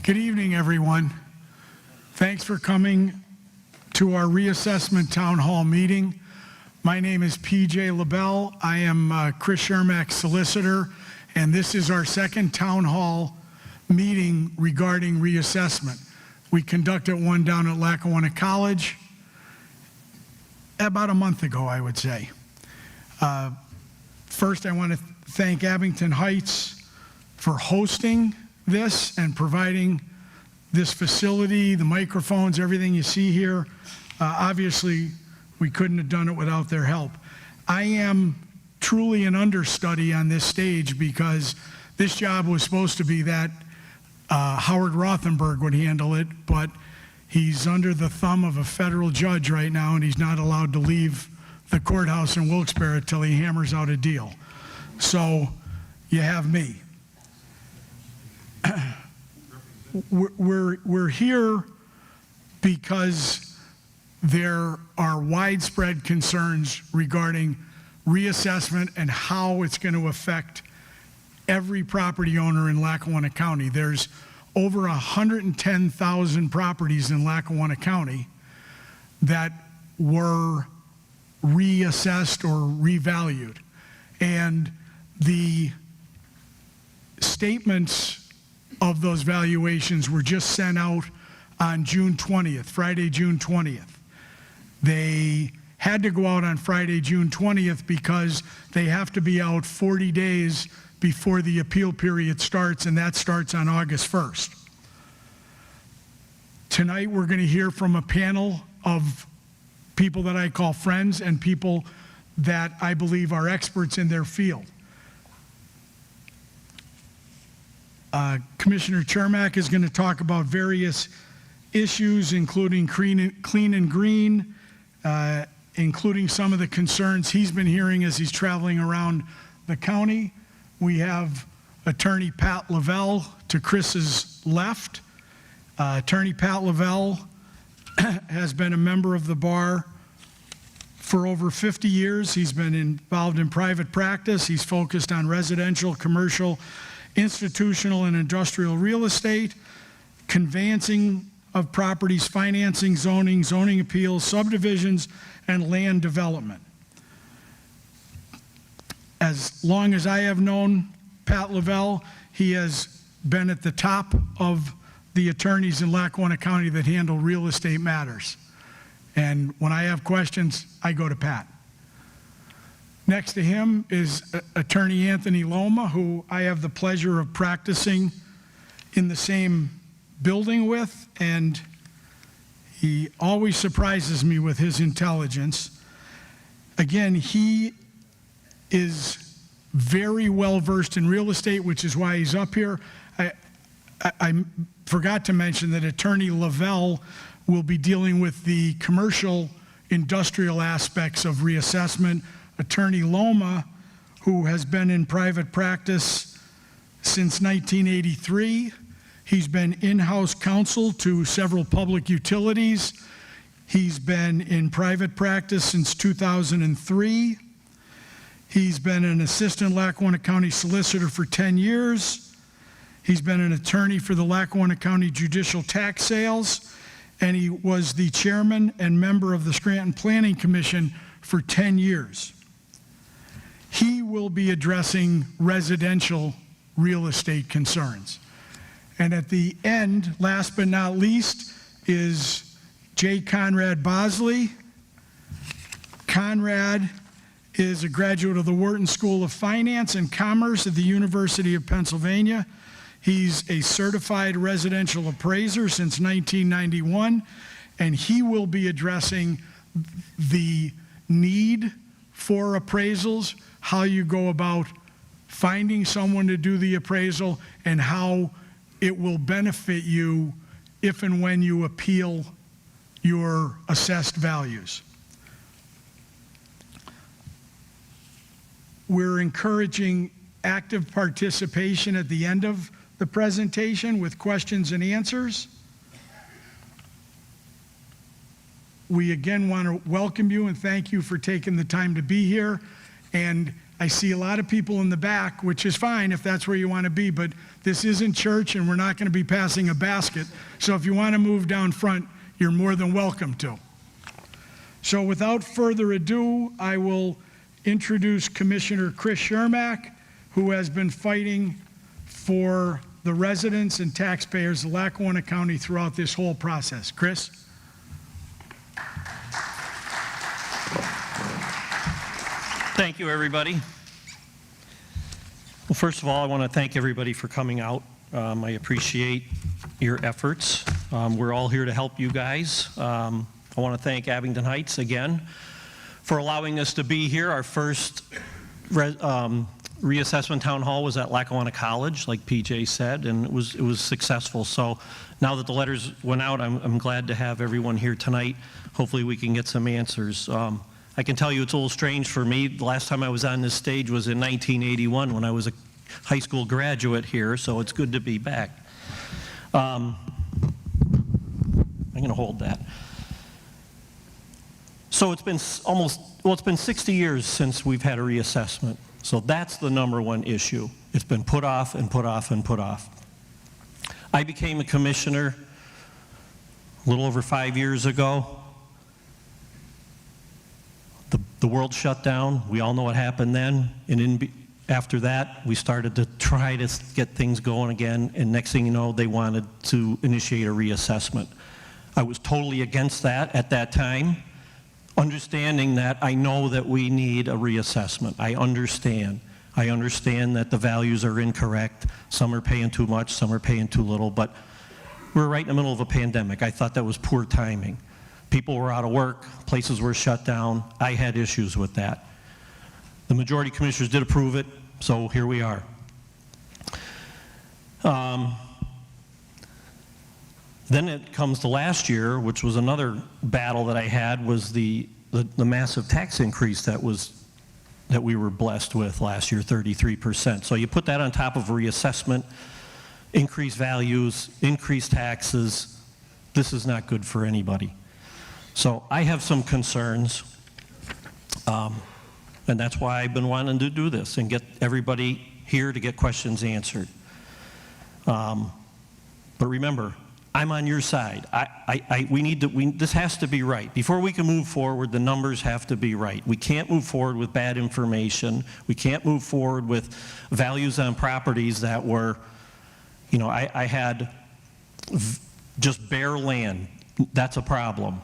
Good evening, everyone. Thanks for coming to our reassessment town hall meeting. My name is PJ LaBelle. I am Chris Shermack's solicitor, and this is our second town hall meeting regarding reassessment. We conducted one down at Lackawanna College about a month ago, I would say. First, I want to thank Abington Heights for hosting this and providing this facility, the microphones, everything you see here. Obviously, we couldn't have done it without their help. I am truly an understudy on this stage because this job was supposed to be that Howard Rothenberg would handle it, but he's under the thumb of a federal judge right now, and he's not allowed to leave the courthouse in Wilkes-Barre until he hammers out a deal. So you have me. We're here because there are widespread concerns regarding reassessment and how it's going to affect every property owner in Lackawanna County. There's over 110,000 properties in Lackawanna County that were reassessed or revalued. And the statements of those valuations were just sent out on June 20th, Friday, June 20th. They had to go out on Friday, June 20th because they have to be out 40 days before the appeal period starts, and that starts on August 1st. Tonight, we're going to hear from a panel of people that I call friends and people that I believe are experts in their field. Commissioner Chermak is going to talk about various issues, including clean and green, including some of the concerns he's been hearing as he's traveling around the county. We have Attorney Pat Lavelle to Chris's left. Attorney Pat Lavelle has been a member of the bar for over 50 years. He's been involved in private practice. He's focused on residential, commercial, institutional and industrial real estate, conveyancing of properties, financing, zoning appeals, subdivisions, and land development. As long as I have known Pat Lavelle, he has been at the top of the attorneys in Lackawanna County that handle real estate matters. And when I have questions, I go to Pat. Next to him is Attorney Anthony Loma, who I have the pleasure of practicing in the same building with, and he always surprises me with his intelligence. Again, he is very well versed in real estate, which is why he's up here. I forgot to mention that Attorney Lavelle will be dealing with the commercial industrial aspects of reassessment. Attorney Loma, who has been in private practice since 1983, he's been in-house counsel to several public utilities. He's been in private practice since 2003. He's been an assistant Lackawanna County solicitor for 10 years. He's been an attorney for the Lackawanna County Judicial Tax Sales, and he was the chairman and member of the Scranton Planning Commission for 10 years. He will be addressing residential real estate concerns. And at the end, last but not least, is J. Conrad Bosley. Conrad is a graduate of the Wharton School of Finance and Commerce at the University of Pennsylvania. He's a certified residential appraiser since 1991, and he will be addressing the need for appraisals, how you go about finding someone to do the appraisal, and how it will benefit you if and when you appeal your assessed values. We're encouraging active participation at the end of the presentation with questions and answers. We again want to welcome you and thank you for taking the time to be here. And I see a lot of people in the back, which is fine if that's where you want to be, but this isn't church and we're not going to be passing a basket. So if you want to move down front, you're more than welcome to. So without further ado, I will introduce Commissioner Chris Shermack, who has been fighting for the residents and taxpayers of Lackawanna County throughout this whole process. Chris? Thank you, everybody. Well, first of all, I want to thank everybody for coming out. I appreciate your efforts. We're all here to help you guys. I want to thank Abington Heights again for allowing us to be here. Our first reassessment town hall was at Lackawanna College, like PJ said, and it was successful. So now that the letters went out, I'm glad to have everyone here tonight. Hopefully we can get some answers. I can tell you it's a little strange for me. The last time I was on this stage was in 1981 when I was a high school graduate here, so it's good to be back. I'm going to hold that. So it's been it's been 60 years since we've had a reassessment. So that's the number one issue. It's been put off and put off and put off. I became a commissioner a little over 5 years ago. The world shut down. We all know what happened then. And after that, we started to try to get things going again. And next thing you know, they wanted to initiate a reassessment. I was totally against that at that time, understanding that I know that we need a reassessment. I understand that the values are incorrect. Some are paying too much, some are paying too little, but we're right in the middle of a pandemic. I thought that was poor timing. People were out of work, places were shut down. I had issues with that. The majority commissioners did approve it, so here we are. Then it comes to last year, which was another battle that I had, was the massive tax increase that we were blessed with last year, 33%. So you put that on top of a reassessment, increased values, increased taxes. This is not good for anybody. So I have some concerns, and that's why I've been wanting to do this and get everybody here to get questions answered. But remember, I'm on your side. This has to be right. Before we can move forward, the numbers have to be right. We can't move forward with bad information. We can't move forward with values on properties that were, you know, I had just bare land. That's a problem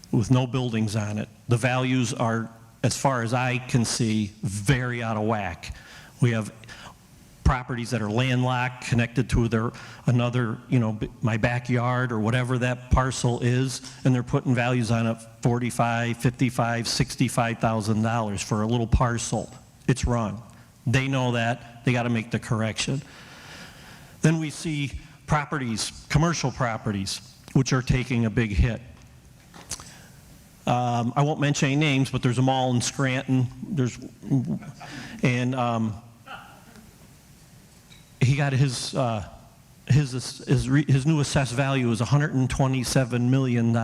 with no buildings on it. The values are, as far as I can see, very out of whack. We have properties that are landlocked, connected to another, you know, my backyard or whatever that parcel is, and they're putting values on it $45,000, $55,000, $65,000 for a little parcel. It's wrong. They know that. They got to make the correction. Then we see properties, commercial properties, which are taking a big hit. I won't mention any names, but there's a mall in Scranton. He got his new assessed value is $127 million.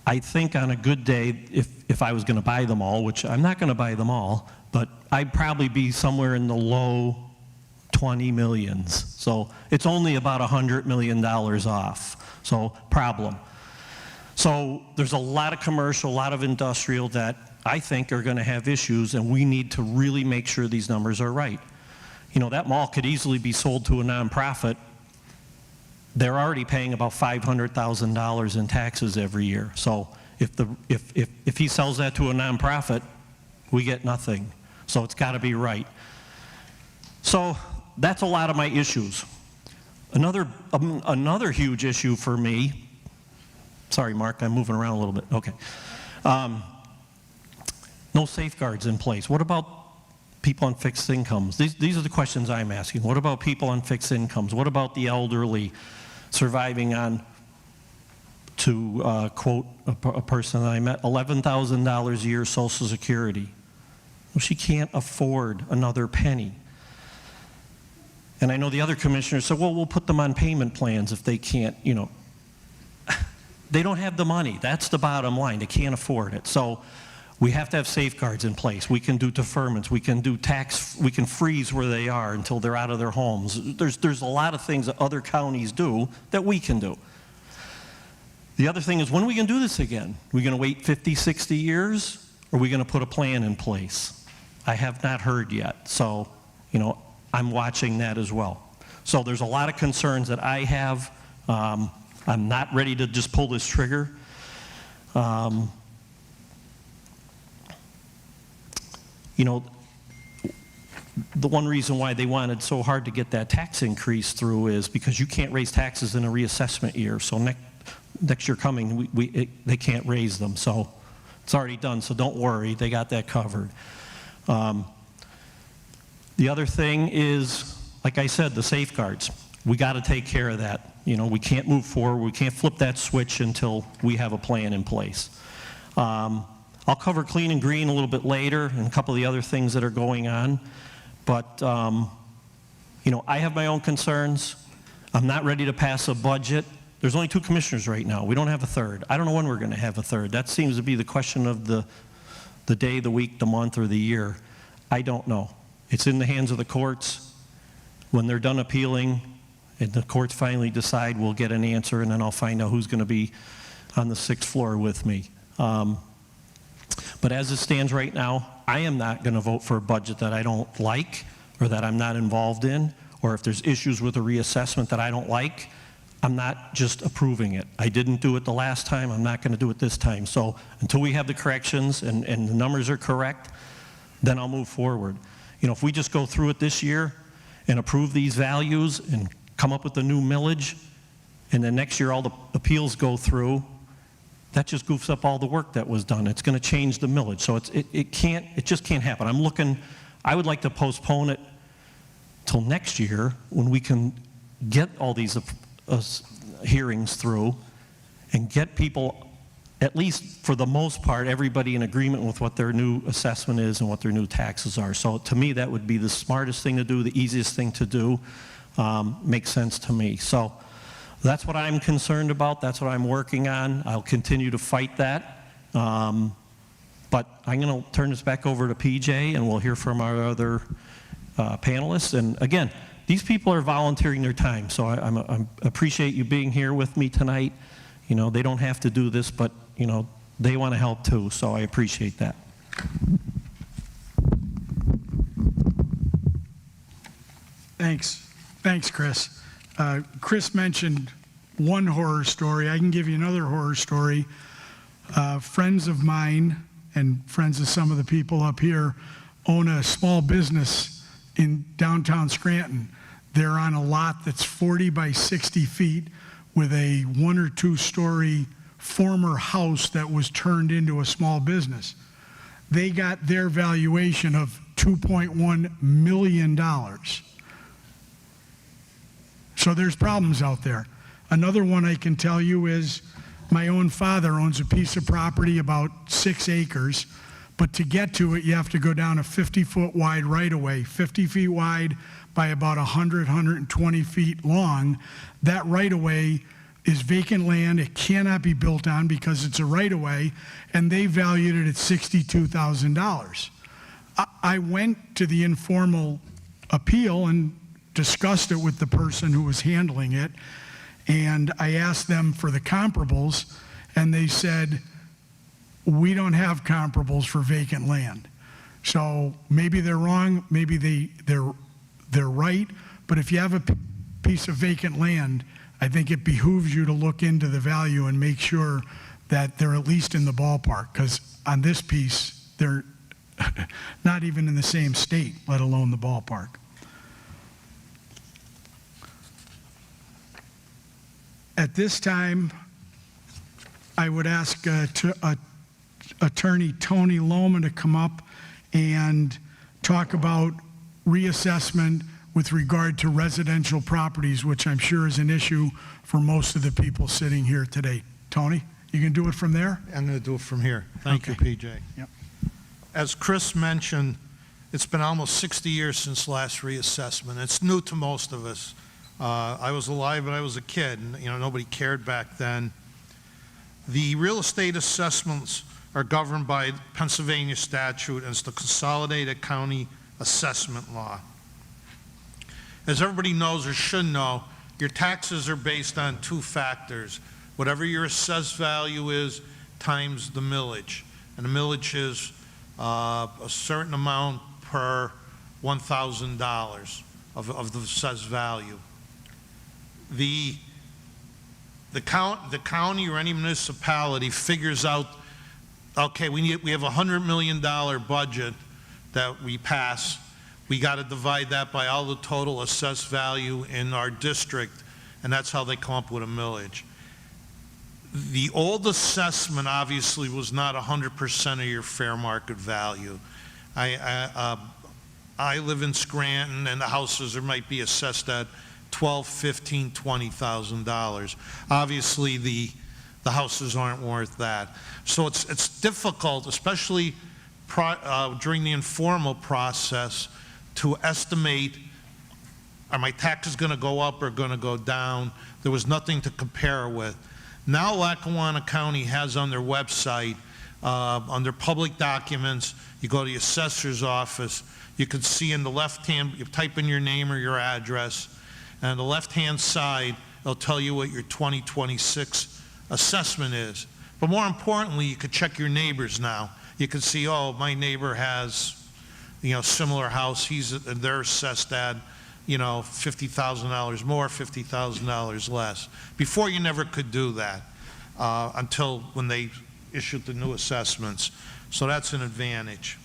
I think on a good day, if I was going to buy them all, which I'm not going to buy them all, but I'd probably be somewhere in the low 20 millions. So it's only about $100 million off. So problem. So there's a lot of commercial, a lot of industrial that I think are going to have issues, and we need to really make sure these numbers are right. You know, that mall could easily be sold to a nonprofit. They're already paying about $500,000 in taxes every year. So if he sells that to a nonprofit, we get nothing. So it's got to be right. So that's a lot of my issues. Another huge issue for me. Sorry, Mark, I'm moving around a little bit. Okay. No safeguards in place. What about people on fixed incomes? These are the questions I'm asking. What about people on fixed incomes? What about the elderly surviving on, to quote a person that I met, $11,000 a year Social Security? Well, she can't afford another penny. And I know the other commissioners said, well, we'll put them on payment plans if they can't, you know. They don't have the money. That's the bottom line. They can't afford it. So We have to have safeguards in place. We can do deferments. We can do we can freeze where they are until they're out of their homes. There's a lot of things that other counties do that we can do. The other thing is, when are we going to do this again? Are we going to wait 50, 60 years? Or are we going to put a plan in place? I have not heard yet. So, I'm watching that as well. So there's a lot of concerns that I have. I'm not ready to just pull this trigger. The one reason why they wanted so hard to get that tax increase through is because you can't raise taxes in a reassessment year. So next year coming, they can't raise them. So it's already done, so don't worry. They got that covered. The other thing is, like I said, the safeguards. We got to take care of that. We can't move forward. We can't flip that switch until we have a plan in place. I'll cover clean and green a little bit later and a couple of the other things that are going on. But, I have my own concerns. I'm not ready to pass a budget. There's only 2 commissioners right now. We don't have a third. I don't know when we're going to have a third. That seems to be the question of the day, the week, the month, or the year. I don't know. It's in the hands of the courts. When they're done appealing and the courts finally decide, we'll get an answer, and then I'll find out who's going to be on the 6th floor with me. But as it stands right now, I am not going to vote for a budget that I don't like or that I'm not involved in, or if there's issues with a reassessment that I don't like, I'm not just approving it. I didn't do it the last time. I'm not going to do it this time. So until we have the corrections and the numbers are correct, then I'll move forward. If we just go through it this year and approve these values and come up with a new millage, and then next year all the appeals go through, that just goofs up all the work that was done. It's going to change the millage. So it just can't happen. I would like to postpone it till next year when we can get all these hearings through and get people, at least for the most part, everybody in agreement with what their new assessment is and what their new taxes are. So to me, that would be the smartest thing to do, the easiest thing to do. Makes sense to me. So that's what I'm concerned about. That's what I'm working on. I'll continue to fight that. But I'm going to turn this back over to PJ, and we'll hear from our other panelists. And again, these people are volunteering their time, so I appreciate you being here with me tonight. They don't have to do this, but they want to help too, so I appreciate that. Thanks, Chris. Chris mentioned one horror story. I can give you another horror story. Friends of mine and friends of some of the people up here own a small business in downtown Scranton. They're on a lot that's 40 by 60 feet with a 1 or 2 story former house that was turned into a small business. They got their valuation of $2.1 million. So there's problems out there. Another one I can tell you is my own father owns a piece of property about 6 acres, but to get to it, you have to go down a 50-foot wide right-of-way, 50 feet wide by about 120 feet long. That right-of-way is vacant land. It cannot be built on because it's a right-of-way, and they valued it at $62,000. I went to the informal appeal and discussed it with the person who was handling it, and I asked them for the comparables, and they said, we don't have comparables for vacant land. So maybe they're wrong, maybe they're right, but if you have a piece of vacant land, I think it behooves you to look into the value and make sure that they're at least in the ballpark, because on this piece, they're not even in the same state, let alone the ballpark. At this time, I would ask Attorney Tony Lohman to come up and talk about reassessment with regard to residential properties, which I'm sure is an issue for most of the people sitting here today. Tony, you can do it from there? I'm going to do it from here. Thank you, PJ. Yep. As Chris mentioned, it's been almost 60 years since last reassessment. It's new to most of us. I was alive when I was a kid, and nobody cared back then. The real estate assessments are governed by Pennsylvania statute, and it's the Consolidated County Assessment Law. As everybody knows or should know, your taxes are based on two factors. Whatever your assessed value is times the millage. And the millage is a certain amount per $1,000 of the assessed value. The county or any municipality figures out, okay, we have a $100 million budget that we pass. We got to divide that by all the total assessed value in our district, and that's how they come up with a millage. The old assessment obviously was not 100% of your fair market value. I live in Scranton, and the houses might be assessed at $12,000, $15,000, $20,000. Obviously, the houses aren't worth that. So it's difficult, especially during the informal process, to estimate, are my taxes going to go up or going to go down? There was nothing to compare with. Now Lackawanna County has on their website, under public documents, you go to the assessor's office, you can see in the left hand, you type in your name or your address, and on the left hand side, it'll tell you what your 2026 assessment is. But more importantly, you could check your neighbors now. You can see, oh, my neighbor has, similar house, they're assessed at, $50,000 more, $50,000 less. Before, you never could do that until when they issued the new assessments. So that's an advantage.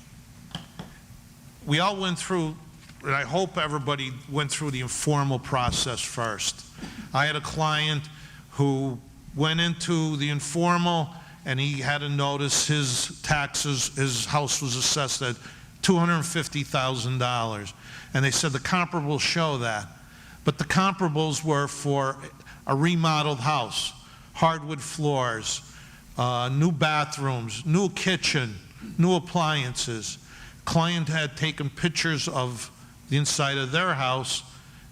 We all went through, and I hope everybody went through the informal process first. I had a client who went into the informal, and he had to notice his taxes, his house was assessed at $250,000. And they said the comparables show that. But the comparables were for a remodeled house, hardwood floors, new bathrooms, new kitchen, new appliances. Client had taken pictures of the inside of their house,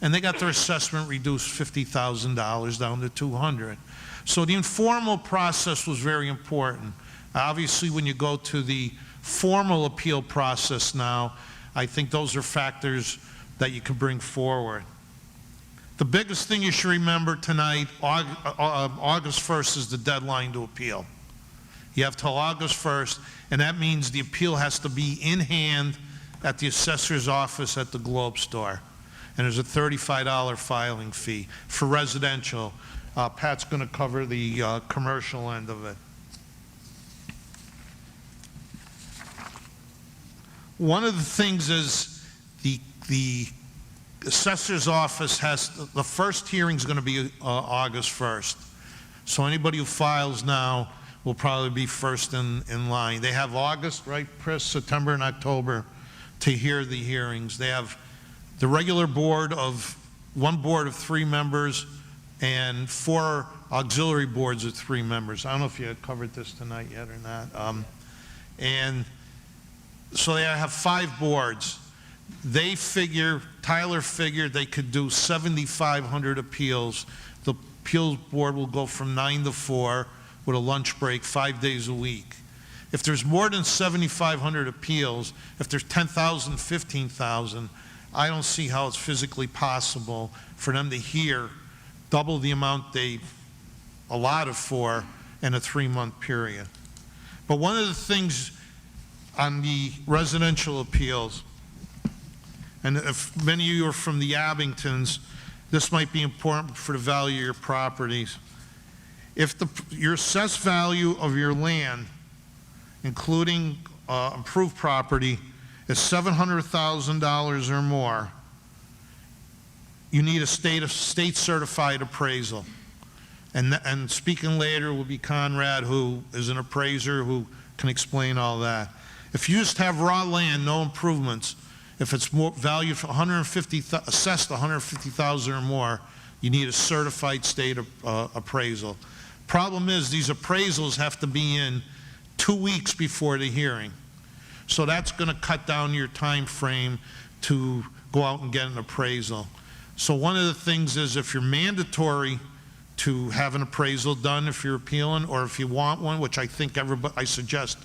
and they got their assessment reduced $50,000 down to $200,000. So the informal process was very important. Obviously, when you go to the formal appeal process now, I think those are factors that you can bring forward. The biggest thing you should remember tonight, August 1st is the deadline to appeal. You have till August 1st, and that means the appeal has to be in hand at the assessor's office at the Globe store. And there's a $35 filing fee for residential. Pat's going to cover the commercial end of it. One of the things is the assessor's office has, the first hearing is going to be August 1st. So anybody who files now will probably be first in line. They have August, right, Chris, September and October to hear the hearings. They have the regular board of, one board of 3 members and 4 auxiliary boards of 3 members. I don't know if you had covered this tonight yet or not. And so they have 5 boards. They figure, Tyler figured they could do 7,500 appeals. The appeals board will go from 9 to 4 with a lunch break 5 days a week. If there's more than 7,500 appeals, if there's 10,000, 15,000, I don't see how it's physically possible for them to hear double the amount they allotted for in a 3-month period. But one of the things on the residential appeals, and if many of you are from the Abingtons, this might be important for the value of your properties. If your assessed value of your land, including improved property, is $700,000 or more, you need a state certified appraisal. And speaking later will be Conrad, who is an appraiser who can explain all that. If you just have raw land, no improvements, if it's more valued for assessed $150,000 or more, you need a certified state appraisal. Problem is, these appraisals have to be in 2 weeks before the hearing. So that's going to cut down your time frame to go out and get an appraisal. So one of the things is, if you're mandatory to have an appraisal done if you're appealing, or if you want one, which I think I suggest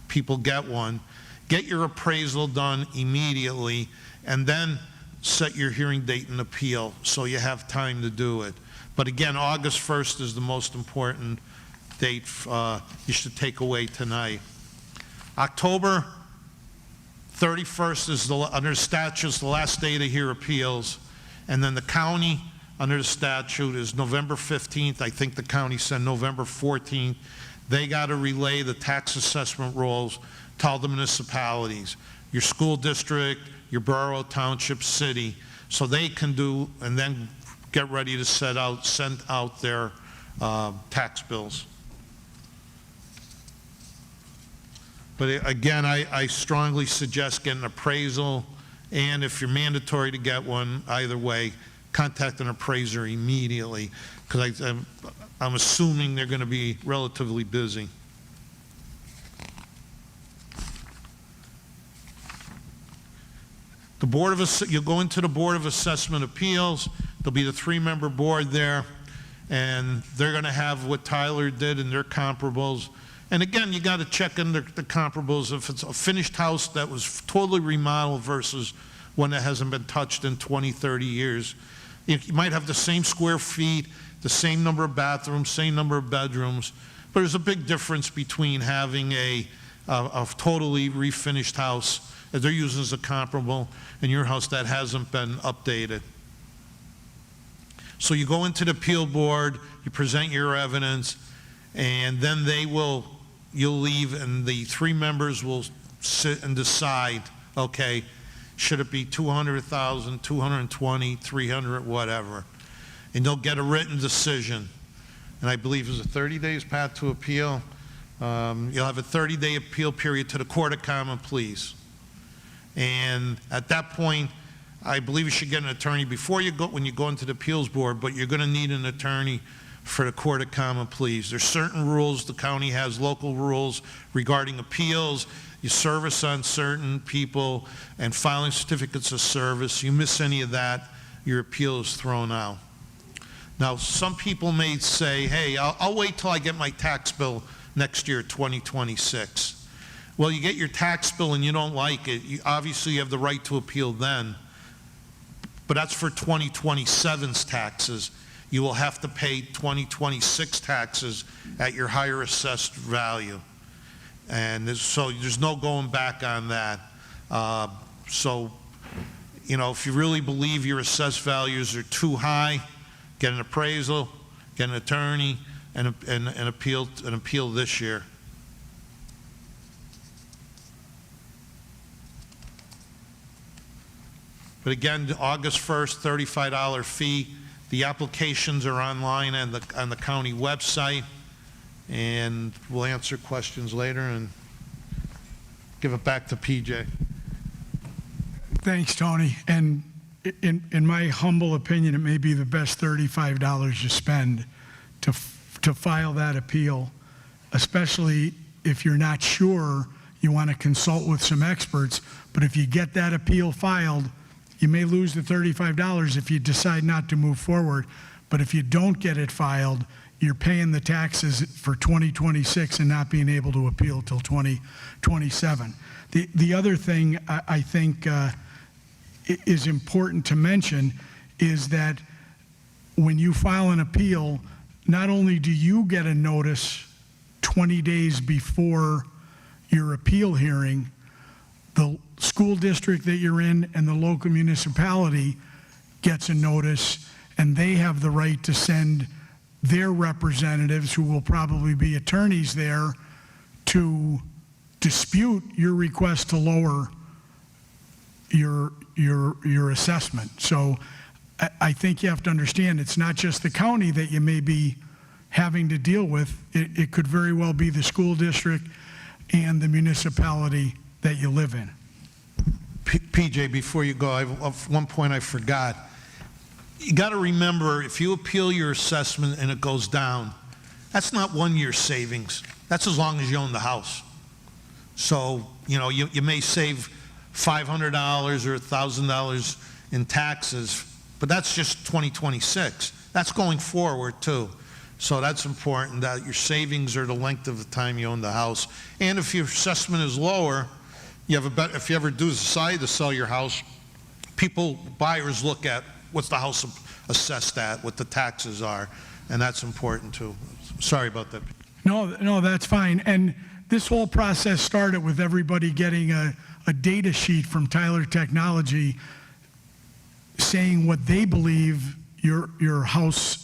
people get one, get your appraisal done immediately, and then set your hearing date and appeal, so you have time to do it. But again, August 1st is the most important date you should take away tonight. October 31st is, under statutes, the last day to hear appeals, and then the county, under the statute, is November 15th. I think the county said November 14th. They got to relay the tax assessment rolls to all the municipalities, your school district, your borough, township, city, so they can do, and then get ready to send out their tax bills. But again, I strongly suggest getting an appraisal, and if you're mandatory to get one, either way, contact an appraiser immediately, because I'm assuming they're going to be relatively busy. The Board of you'll go into the Board of Assessment Appeals. There'll be the 3-member board there, and they're going to have what Tyler did in their comparables. And again, you got to check in the comparables if it's a finished house that was totally remodeled versus one that hasn't been touched in 20, 30 years. You might have the same square feet, the same number of bathrooms, same number of bedrooms, but there's a big difference between having a totally refinished house that they're using as a comparable and your house that hasn't been updated. So you go into the appeal board, you present your evidence, and then you'll leave, and the 3 members will sit and decide, okay, should it be 200,000, 220, 300, whatever. And they'll get a written decision. And I believe it's a 30 days, Pat, to appeal. You'll have a 30-day appeal period to the Court of Common Pleas. And at that point, I believe you should get an attorney before you go, when you go into the appeals board, but you're going to need an attorney for the Court of Common Pleas. There's certain rules, the county has local rules regarding appeals. You service on certain people and filing certificates of service. You miss any of that, your appeal is thrown out. Now, some people may say, hey, I'll wait till I get my tax bill next year, 2026. Well, you get your tax bill and you don't like it, obviously you have the right to appeal then, but that's for 2027's taxes. You will have to pay 2026 taxes at your higher assessed value. And so there's no going back on that. So, you know, if you really believe your assessed values are too high, get an appraisal, get an attorney, and appeal this year. But again, August 1st, $35 fee. The applications are online on the county website, and we'll answer questions later and give it back to PJ. Thanks, Tony. And in my humble opinion, it may be the best $35 you spend to file that appeal, especially if you're not sure, you want to consult with some experts. But if you get that appeal filed, you may lose the $35 if you decide not to move forward. But if you don't get it filed, you're paying the taxes for 2026 and not being able to appeal till 2027. The other thing I think is important to mention is that when you file an appeal, not only do you get a notice 20 days before your appeal hearing, the school district that you're in and the local municipality gets a notice, and they have the right to send their representatives, who will probably be attorneys there, to dispute your request to lower your assessment. So I think you have to understand, it's not just the county that you may be having to deal with. It could very well be the school district and the municipality that you live in. PJ, before you go, I have one point I forgot. You got to remember, if you appeal your assessment and it goes down, that's not 1 year savings. That's as long as you own the house. So, you know, you may save $500 or $1,000 in taxes, but that's just 2026. That's going forward too. So that's important, that your savings are the length of the time you own the house. And if your assessment is lower, you have a better, if you ever do decide to sell your house, buyers look at what's the house assessed at, what the taxes are, and that's important too. Sorry about that. No, that's fine. And this whole process started with everybody getting a data sheet from Tyler Technology saying what they believe your house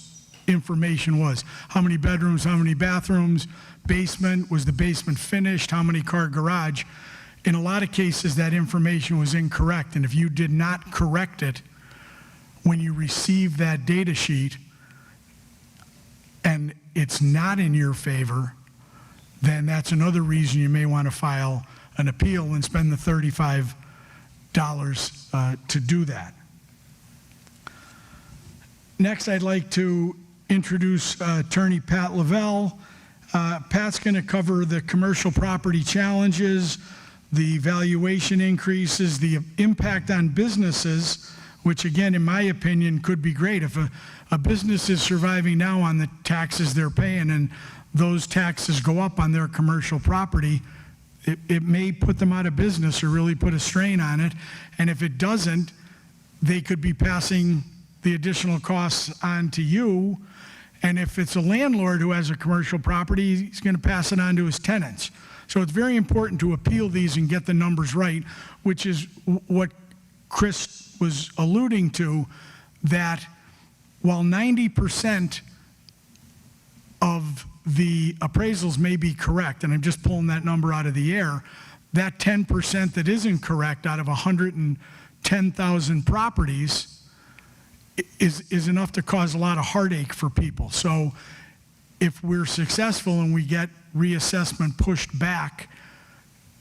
information was. How many bedrooms, how many bathrooms, basement, was the basement finished, how many car garage. In a lot of cases, that information was incorrect, and if you did not correct it when you received that data sheet, and it's not in your favor, then that's another reason you may want to file an appeal and spend the $35 to do that. Next, I'd like to introduce Attorney Pat Lavelle. Pat's going to cover the commercial property challenges, the valuation increases, the impact on businesses, which again, in my opinion, could be great. If a business is surviving now on the taxes they're paying and those taxes go up on their commercial property, it may put them out of business or really put a strain on it. And if it doesn't, they could be passing the additional costs on to you. And if it's a landlord who has a commercial property, he's going to pass it on to his tenants. So it's very important to appeal these and get the numbers right, which is what Chris was alluding to, that while 90% of the appraisals may be correct, and I'm just pulling that number out of the air, that 10% that isn't correct out of 110,000 properties is enough to cause a lot of heartache for people. So if we're successful and we get reassessment pushed back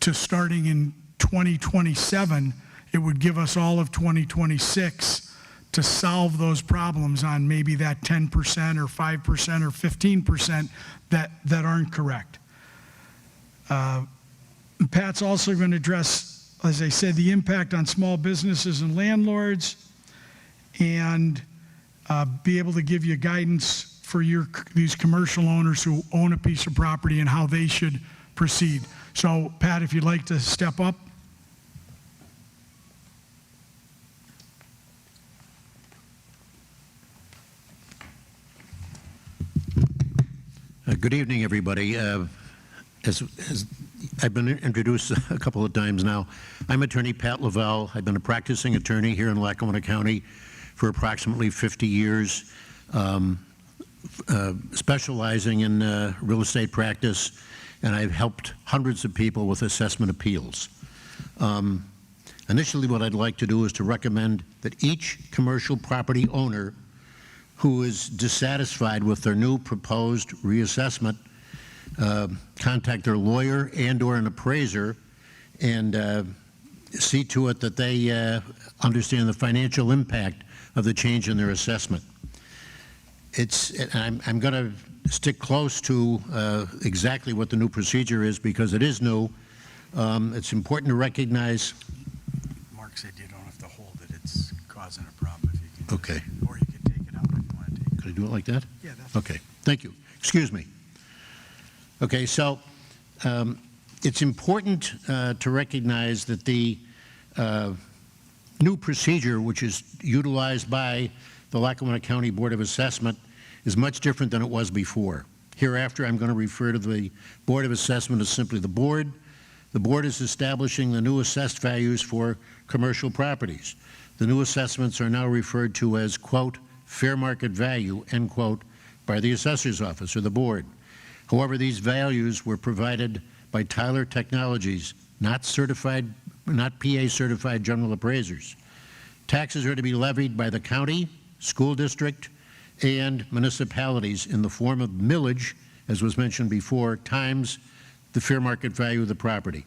to starting in 2027, it would give us all of 2026 to solve those problems on maybe that 10% or 5% or 15% that aren't correct. Pat's also going to address, as I said, the impact on small businesses and landlords, and be able to give you guidance for these commercial owners who own a piece of property and how they should proceed. So, Pat, if you'd like to step up. Good evening, everybody. As I've been introduced a couple of times now, I'm Attorney Pat Lavelle. I've been a practicing attorney here in Lackawanna County for approximately 50 years, specializing in real estate practice, and I've helped hundreds of people with assessment appeals. Initially, what I'd like to do is to recommend that each commercial property owner who is dissatisfied with their new proposed reassessment contact their lawyer and/or an appraiser and see to it that they understand the financial impact of the change in their assessment. I'm going to stick close to exactly what the new procedure is because it is new. It's important to recognize. Mark said you don't have to hold it. It's causing a problem if you can. Okay. Or you can take it out if you want to take it. Could I do it like that? Yeah, that's Okay. Thank you. Excuse me. Okay, so it's important to recognize that the new procedure, which is utilized by the Lackawanna County Board of Assessment, is much different than it was before. Hereafter, I'm going to refer to the Board of Assessment as simply the board. The board is establishing the new assessed values for commercial properties. The new assessments are now referred to as, quote, fair market value, end quote, by the assessor's office or the board. However, these values were provided by Tyler Technologies, not PA certified general appraisers. Taxes are to be levied by the county, school district, and municipalities in the form of millage, as was mentioned before, times the fair market value of the property.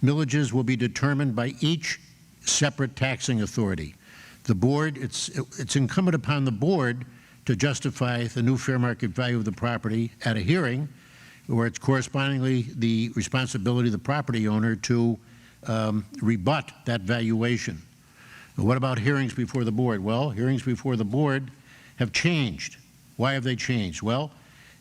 Millages will be determined by each separate taxing authority. The board, it's incumbent upon the board to justify the new fair market value of the property at a hearing, where it's correspondingly the responsibility of the property owner to rebut that valuation. What about hearings before the board? Well, hearings before the board have changed. Why have they changed? Well,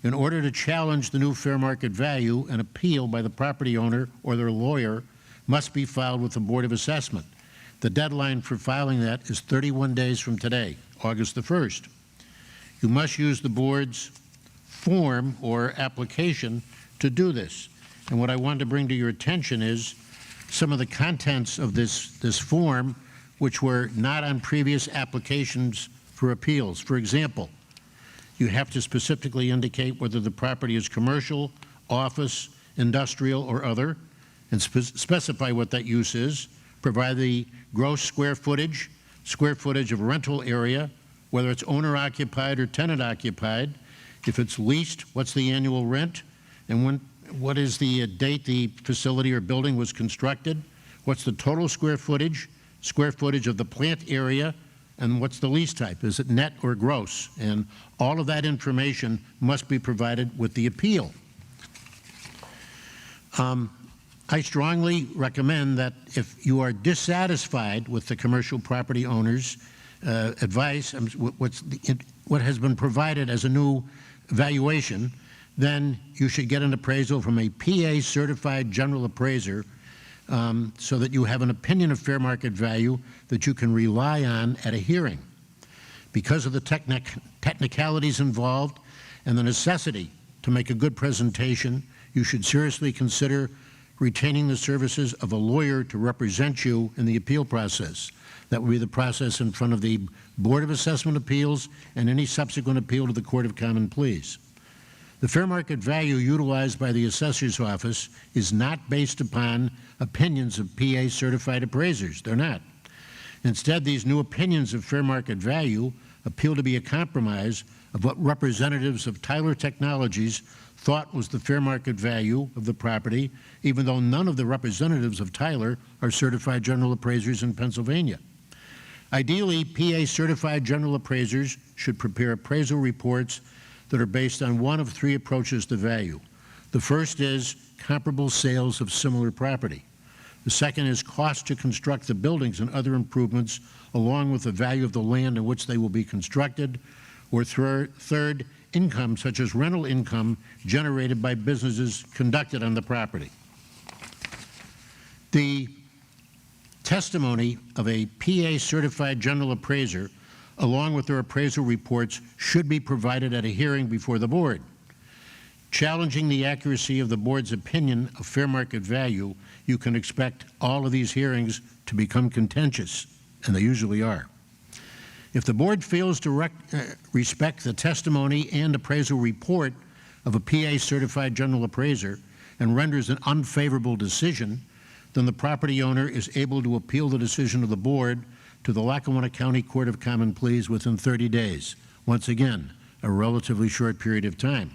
In order to challenge the new fair market value, an appeal by the property owner or their lawyer must be filed with the Board of Assessment. The deadline for filing that is 31 days from today, August the 1st. You must use the board's form or application to do this. And what I wanted to bring to your attention is some of the contents of this form which were not on previous applications for appeals. For example, you have to specifically indicate whether the property is commercial, office, industrial, or other, and specify what that use is. Provide the gross square footage of rental area, whether it's owner-occupied or tenant-occupied. If it's leased, what's the annual rent? And what is the date the facility or building was constructed? What's the total square footage of the plant area? And what's the lease type? Is it net or gross? And all of that information must be provided with the appeal. I strongly recommend that if you are dissatisfied with the commercial property owner's advice, what has been provided as a new valuation, then you should get an appraisal from a PA certified general appraiser so that you have an opinion of fair market value that you can rely on at a hearing. Because of the technicalities involved and the necessity to make a good presentation, you should seriously consider retaining the services of a lawyer to represent you in the appeal process. That will be the process in front of the Board of Assessment Appeals and any subsequent appeal to the Court of Common Pleas. The fair market value utilized by the Assessor's Office is not based upon opinions of PA certified appraisers. They're not. Instead, these new opinions of fair market value appeal to be a compromise of what representatives of Tyler Technologies thought was the fair market value of the property, even though none of the representatives of Tyler are certified general appraisers in Pennsylvania. Ideally, PA certified general appraisers should prepare appraisal reports that are based on one of three approaches to value. The first is comparable sales of similar property. The second is cost to construct the buildings and other improvements along with the value of the land in which they will be constructed. Or third, income such as rental income generated by businesses conducted on the property. The testimony of a PA certified general appraiser along with their appraisal reports should be provided at a hearing before the board. Challenging the accuracy of the board's opinion of fair market value, you can expect all of these hearings to become contentious, and they usually are. If the board fails to respect the testimony and appraisal report of a PA certified general appraiser and renders an unfavorable decision, then the property owner is able to appeal the decision of the board to the Lackawanna County Court of Common Pleas within 30 days. Once again, a relatively short period of time.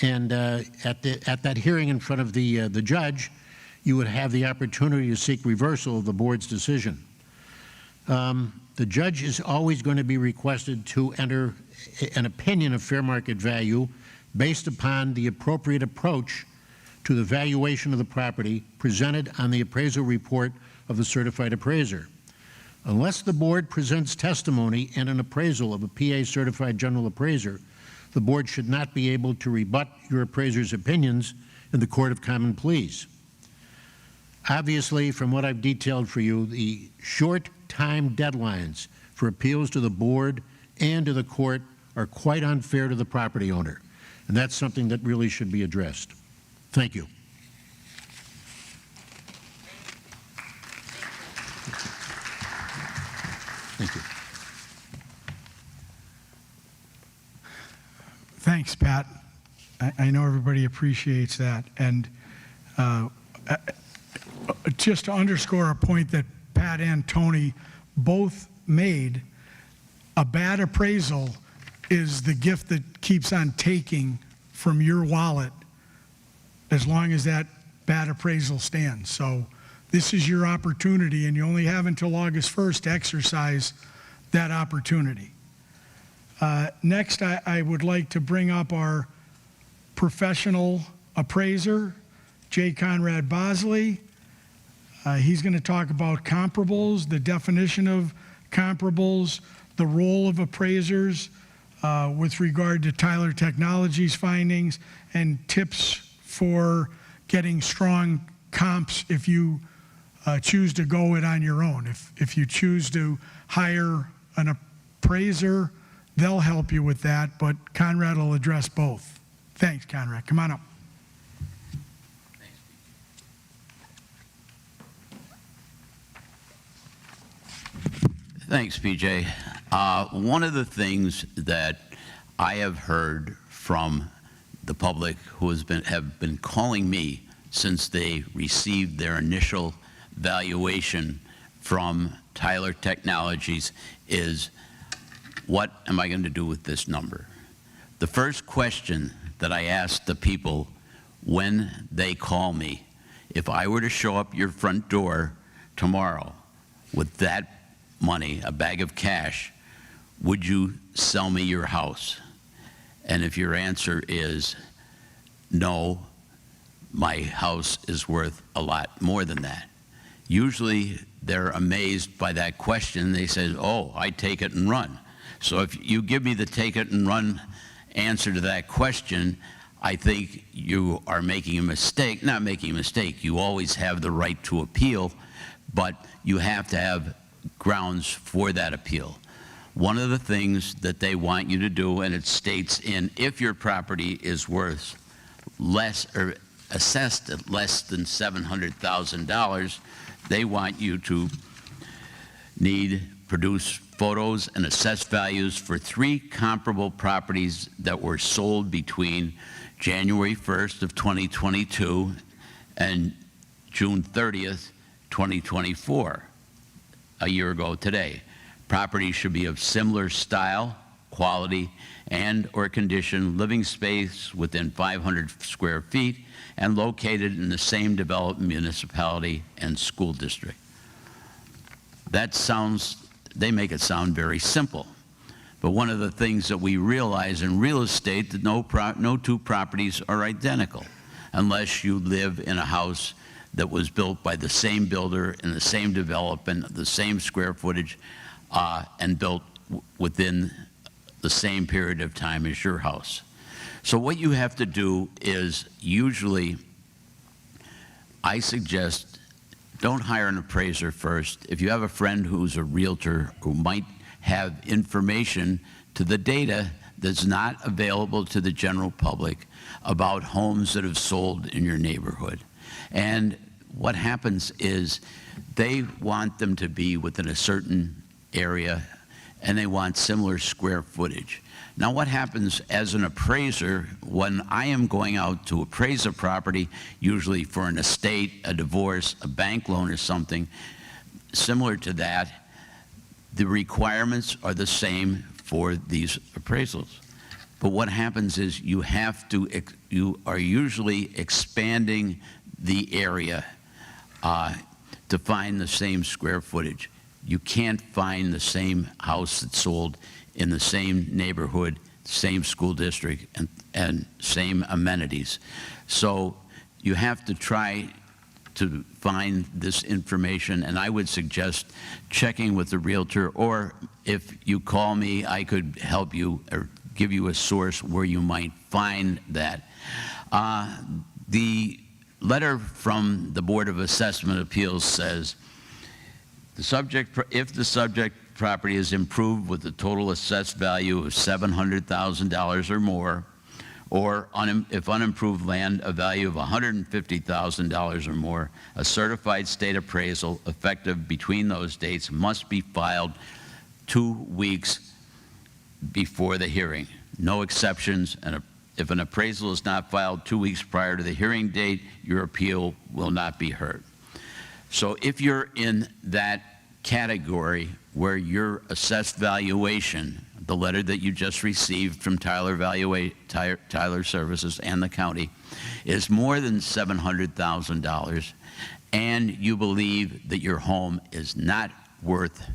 And at that hearing in front of the judge, you would have the opportunity to seek reversal of the board's decision. The judge is always going to be requested to enter an opinion of fair market value based upon the appropriate approach to the valuation of the property presented on the appraisal report of the certified appraiser. Unless the board presents testimony and an appraisal of a PA certified general appraiser, the board should not be able to rebut your appraiser's opinions in the Court of Common Pleas. Obviously, from what I've detailed for you, the short time deadlines for appeals to the board and to the court are quite unfair to the property owner, and that's something that really should be addressed. Thank you. Thank you. Thanks, Pat. I know everybody appreciates that. And just to underscore a point that Pat and Tony both made, a bad appraisal is the gift that keeps on taking from your wallet as long as that bad appraisal stands. So this is your opportunity, and you only have until August 1st to exercise that opportunity. Next, I would like to bring up our professional appraiser, J. Conrad Bosley. He's going to talk about comparables, the definition of comparables, the role of appraisers, with regard to Tyler Technologies findings and tips for getting strong comps if you choose to go it on your own. If you choose to hire an appraiser, they'll help you with that, but Conrad will address both. Thanks, Conrad. Come on up. Thanks, PJ. One of the things that I have heard from the public who have been calling me since they received their initial valuation from Tyler Technologies is, what am I going to do with this number? The first question that I ask the people when they call me, if I were to show up your front door tomorrow with that money, a bag of cash, would you sell me your house? And if your answer is no, my house is worth a lot more than that, usually they're amazed by that question. They say, oh, I take it and run. So if you give me the take it and run answer to that question, I think you are making a mistake. Not making a mistake. You always have the right to appeal, but you have to have grounds for that appeal. One of the things that they want you to do, and it states in, if your property is worth less or assessed at less than $700,000, they want you to produce photos and assessed values for 3 comparable properties that were sold between January 1st of 2022 and June 30th, 2024, a year ago today. Properties should be of similar style, quality, and or condition, living space within 500 square feet, and located in the same developed municipality and school district. They make it sound very simple. But one of the things that we realize in real estate, that no two properties are identical unless you live in a house that was built by the same builder in the same development, the same square footage, and built within the same period of time as your house. So what you have to do is, usually, I suggest, don't hire an appraiser first. If you have a friend who's a realtor who might have information to the data that's not available to the general public about homes that have sold in your neighborhood. And what happens is they want them to be within a certain area, and they want similar square footage. Now, what happens as an appraiser when I am going out to appraise a property, usually for an estate, a divorce, a bank loan or something similar to that, the requirements are the same for these appraisals. But what happens is you are usually expanding the area to find the same square footage. You can't find the same house that sold in the same neighborhood, same school district, and same amenities. So you have to try to find this information, and I would suggest checking with the realtor, or if you call me, I could help you or give you a source where you might find that. The letter from the Board of Assessment Appeals says, if the subject property is improved with a total assessed value of $700,000 or more, or if unimproved land, a value of $150,000 or more, a certified state appraisal effective between those dates must be filed 2 weeks before the hearing. No exceptions, and if an appraisal is not filed 2 weeks prior to the hearing date, your appeal will not be heard. So if you're in that category where your assessed valuation, the letter that you just received from Tyler Services and the county, is more than $700,000, and you believe that your home is not worth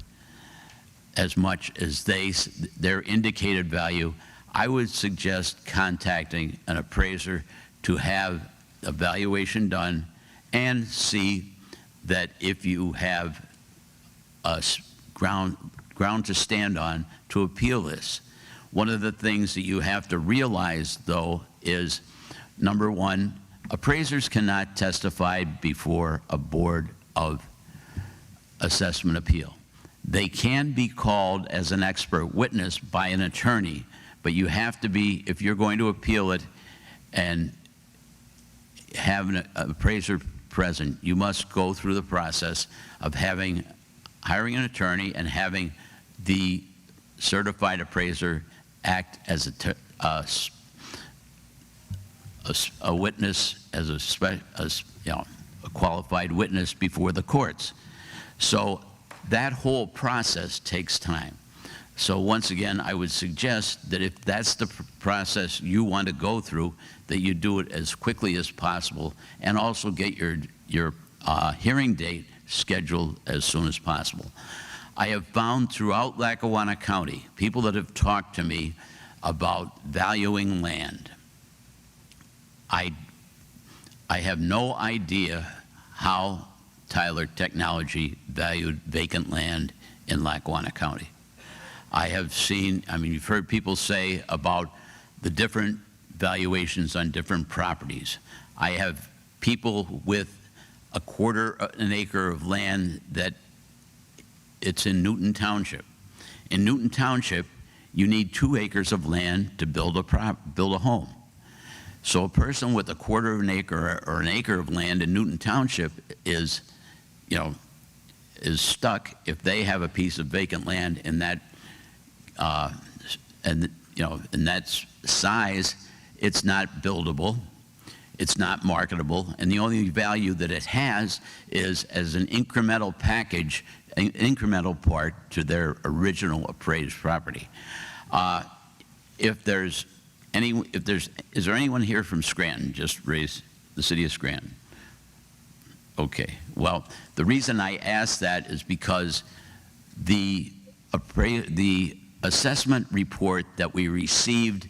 as much as their indicated value, I would suggest contacting an appraiser to have a valuation done and see that if you have a ground to stand on to appeal this. One of the things that you have to realize, though, is, number one, appraisers cannot testify before a board of assessment appeal. They can be called as an expert witness by an attorney, but you have to be, if you're going to appeal it and have an appraiser present, you must go through the process of hiring an attorney and having the certified appraiser act as a witness, as a qualified witness before the courts. So that whole process takes time. So once again, I would suggest that if that's the process you want to go through, that you do it as quickly as possible, and also get your hearing date scheduled as soon as possible. I have found throughout Lackawanna County, people that have talked to me about valuing land. I have no idea how Tyler Technology valued vacant land in Lackawanna County. I have seen, I mean, you've heard people say about the different valuations on different properties. I have people with a quarter an acre of land that it's in Newton Township. In Newton Township, you need 2 acres of land to build a home. So a person with a quarter of an acre or an acre of land in Newton Township is, is stuck if they have a piece of vacant land in that, in that size. It's not buildable, it's not marketable, and the only value that it has is as an incremental package, an incremental part to their original appraised property. Is there anyone here from Scranton? Just raise the city of Scranton. Okay, well, the reason I ask that is because the assessment report that we received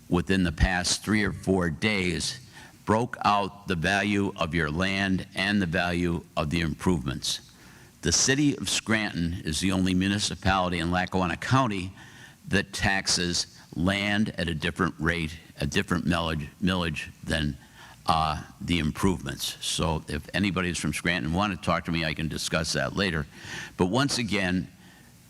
within the past 3 or 4 days broke out the value of your land and the value of the improvements. The city of Scranton is the only municipality in Lackawanna County that taxes land at a different rate, a different millage than the improvements. So if anybody's from Scranton and want to talk to me, I can discuss that later. But once again,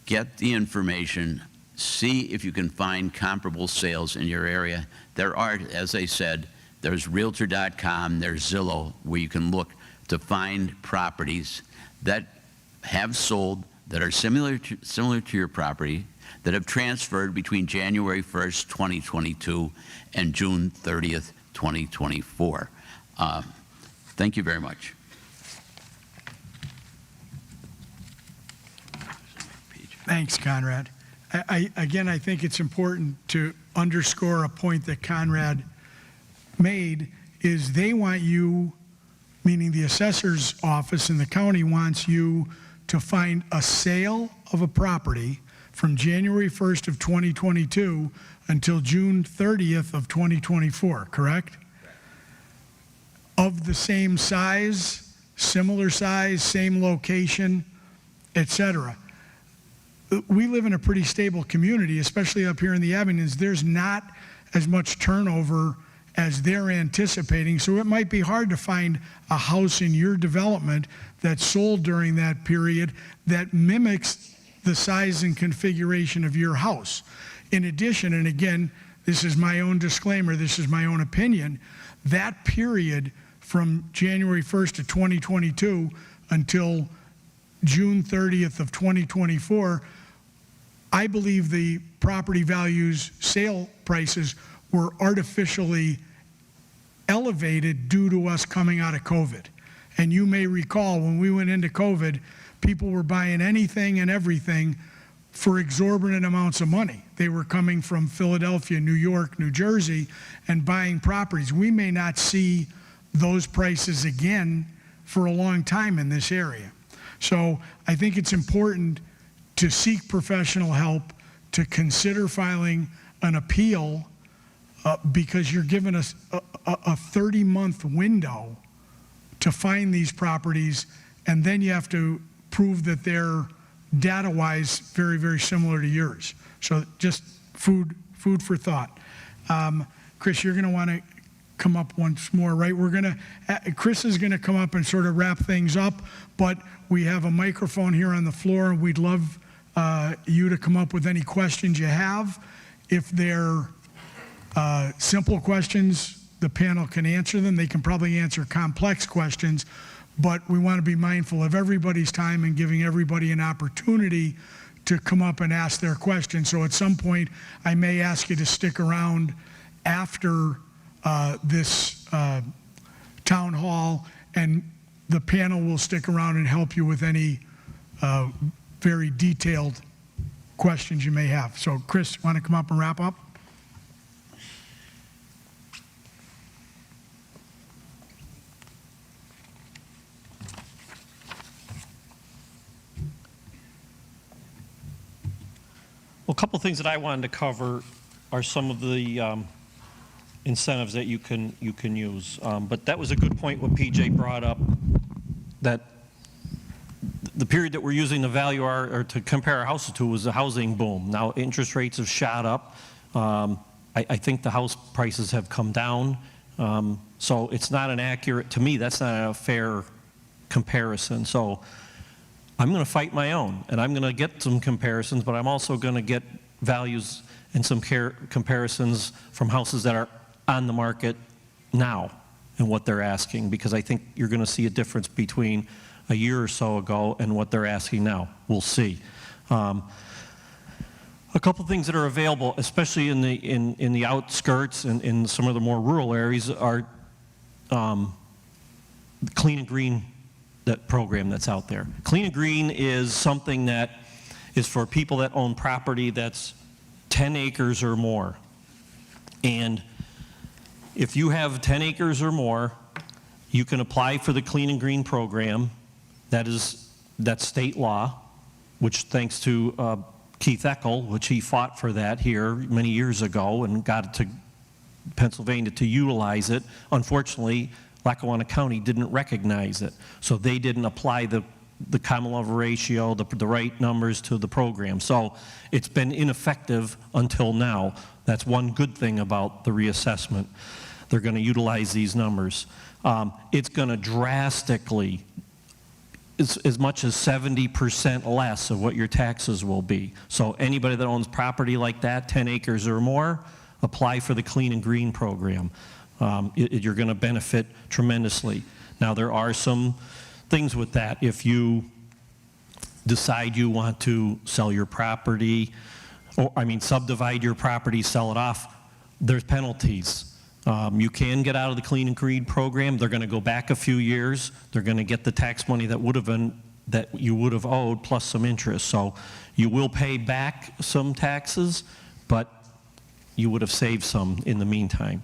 get the information, see if you can find comparable sales in your area. There are, as I said, there's Realtor.com, there's Zillow, where you can look to find properties that have sold, that are similar to your property, that have transferred between January 1st, 2022 and June 30th, 2024. Thank you very much. Thanks, Conrad. Again, I think it's important to underscore a point that Conrad made, is they want you, meaning the assessor's office in the county wants you to find a sale of a property from January 1st of 2022 until June 30th of 2024, correct? Of the same size, similar size, same location, etc. We live in a pretty stable community, especially up here in the Abingtons. There's not as much turnover as they're anticipating, so it might be hard to find a house in your development that's sold during that period that mimics the size and configuration of your house. In addition, and again, this is my own disclaimer, this is my own opinion, that period from January 1st of 2022 until June 30th of 2024, I believe the property values, sale prices were artificially elevated due to us coming out of COVID. And you may recall when we went into COVID, people were buying anything and everything for exorbitant amounts of money. They were coming from Philadelphia, New York, New Jersey, and buying properties. We may not see those prices again for a long time in this area. So I think it's important to seek professional help, to consider filing an appeal, because you're given us a 30-month window to find these properties, and then you have to prove that they're data-wise very, very similar to yours. So just food for thought. Chris, you're going to want to come up once more, right? Chris is going to come up and sort of wrap things up, but we have a microphone here on the floor, and we'd love you to come up with any questions you have. If they're simple questions, the panel can answer them. They can probably answer complex questions, but we want to be mindful of everybody's time and giving everybody an opportunity to come up and ask their question. So at some point, I may ask you to stick around after this town hall, and the panel will stick around and help you with any very detailed questions you may have. So Chris, want to come up and wrap up? Well, a couple things that I wanted to cover are some of the incentives that you can use. But that was a good point what PJ brought up, that the period that we're using to value or to compare our houses to was the housing boom. Now interest rates have shot up. I think the house prices have come down. So it's not an accurate, to me, that's not a fair comparison. So I'm going to fight my own, and I'm going to get some comparisons, but I'm also going to get values and some comparisons from houses that are on the market now and what they're asking, because I think you're going to see a difference between a year or so ago and what they're asking now. We'll see. A couple things that are available, especially in the outskirts and in some of the more rural areas, are Clean and Green, that program that's out there. Clean and Green is something that is for people that own property that's 10 acres or more. And if you have 10 acres or more, you can apply for the Clean and Green program. That's state law, which thanks to Keith Eckel, which he fought for that here many years ago and got it to Pennsylvania to utilize it. Unfortunately, Lackawanna County didn't recognize it, so they didn't apply the common law ratio, the right numbers to the program. So it's been ineffective until now. That's one good thing about the reassessment. They're going to utilize these numbers. It's going to drastically, as much as 70% less of what your taxes will be. So anybody that owns property like that, 10 acres or more, apply for the Clean and Green program. You're going to benefit tremendously. Now, there are some things with that. If you decide you want to sell your property, subdivide your property, sell it off, there's penalties. You can get out of the Clean and Green program. They're going to go back a few years. They're going to get the tax money that you would have owed plus some interest. So you will pay back some taxes, but you would have saved some in the meantime.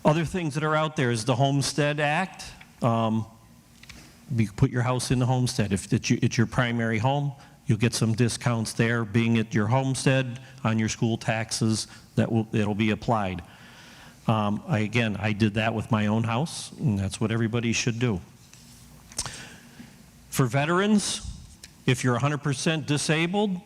Other things that are out there is the Homestead Act. You put your house in the homestead. If it's your primary home, you'll get some discounts there. Being at your homestead, on your school taxes, it'll be applied. I did that with my own house, and that's what everybody should do. For veterans, if you're 100% disabled,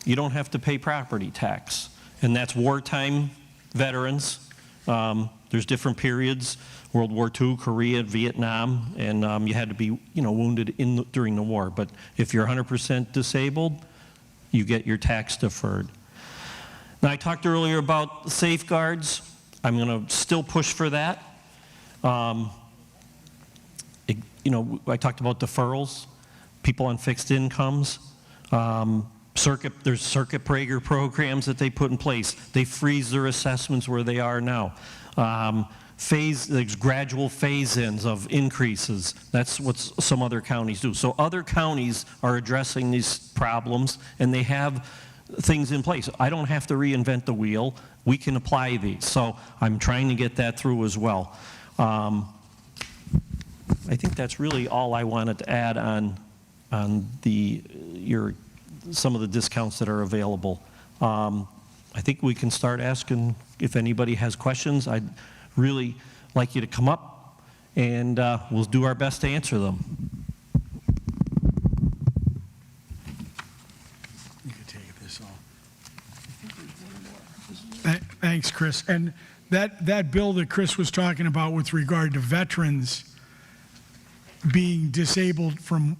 you don't have to pay property tax, and that's wartime veterans. There's different periods, World War II, Korea, Vietnam, and you had to be wounded during the war. But if you're 100% disabled, you get your tax deferred. Now, I talked earlier about safeguards. I'm going to still push for that. I talked about deferrals, people on fixed incomes. There's circuit breaker programs that they put in place. They freeze their assessments where they are now. There's gradual phase-ins of increases. That's what some other counties do. So other counties are addressing these problems, and they have things in place. I don't have to reinvent the wheel. We can apply these. So I'm trying to get that through as well. I think that's really all I wanted to add on some of the discounts that are available. I think we can start asking if anybody has questions. I'd really like you to come up, and we'll do our best to answer them. You could take this all. Thanks, Chris. And that bill that Chris was talking about with regard to veterans being disabled from,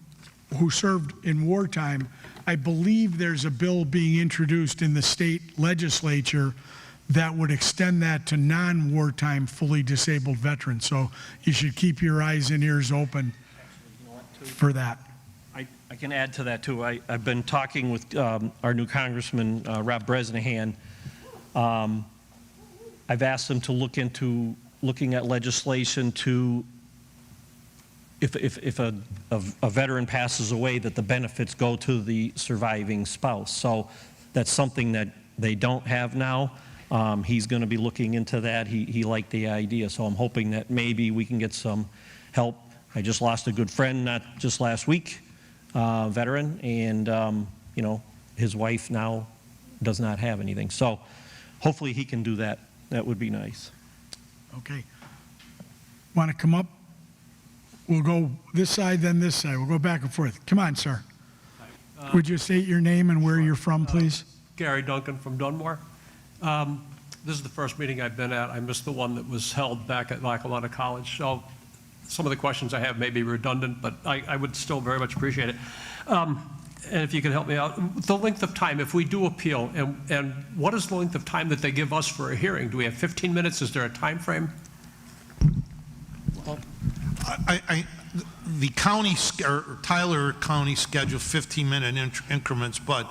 who served in wartime, I believe there's a bill being introduced in the state legislature that would extend that to non-wartime fully disabled veterans. So you should keep your eyes and ears open for that. I can add to that, too. I've been talking with our new Congressman, Rob Bresnahan. I've asked him to look into looking at legislation to, if a veteran passes away, that the benefits go to the surviving spouse. So that's something that they don't have now. He's going to be looking into that. He liked the idea, so I'm hoping that maybe we can get some help. I just lost a good friend, not just last week, veteran, and you know, his wife now does not have anything. So hopefully he can do that. That would be nice. Okay. Want to come up? We'll go this side, then this side. We'll go back and forth. Come on, sir. Would you state your name and where you're from, please? Gary Duncan from Dunmore. This is the first meeting I've been at. I missed the one that was held back at Lackawanna College. So some of the questions I have may be redundant, but I would still very much appreciate it. And if you can help me out, the length of time, if we do appeal, and what is the length of time that they give us for a hearing? Do we have 15 minutes? Is there a time frame? The county, or Tyler County schedule 15-minute increments, but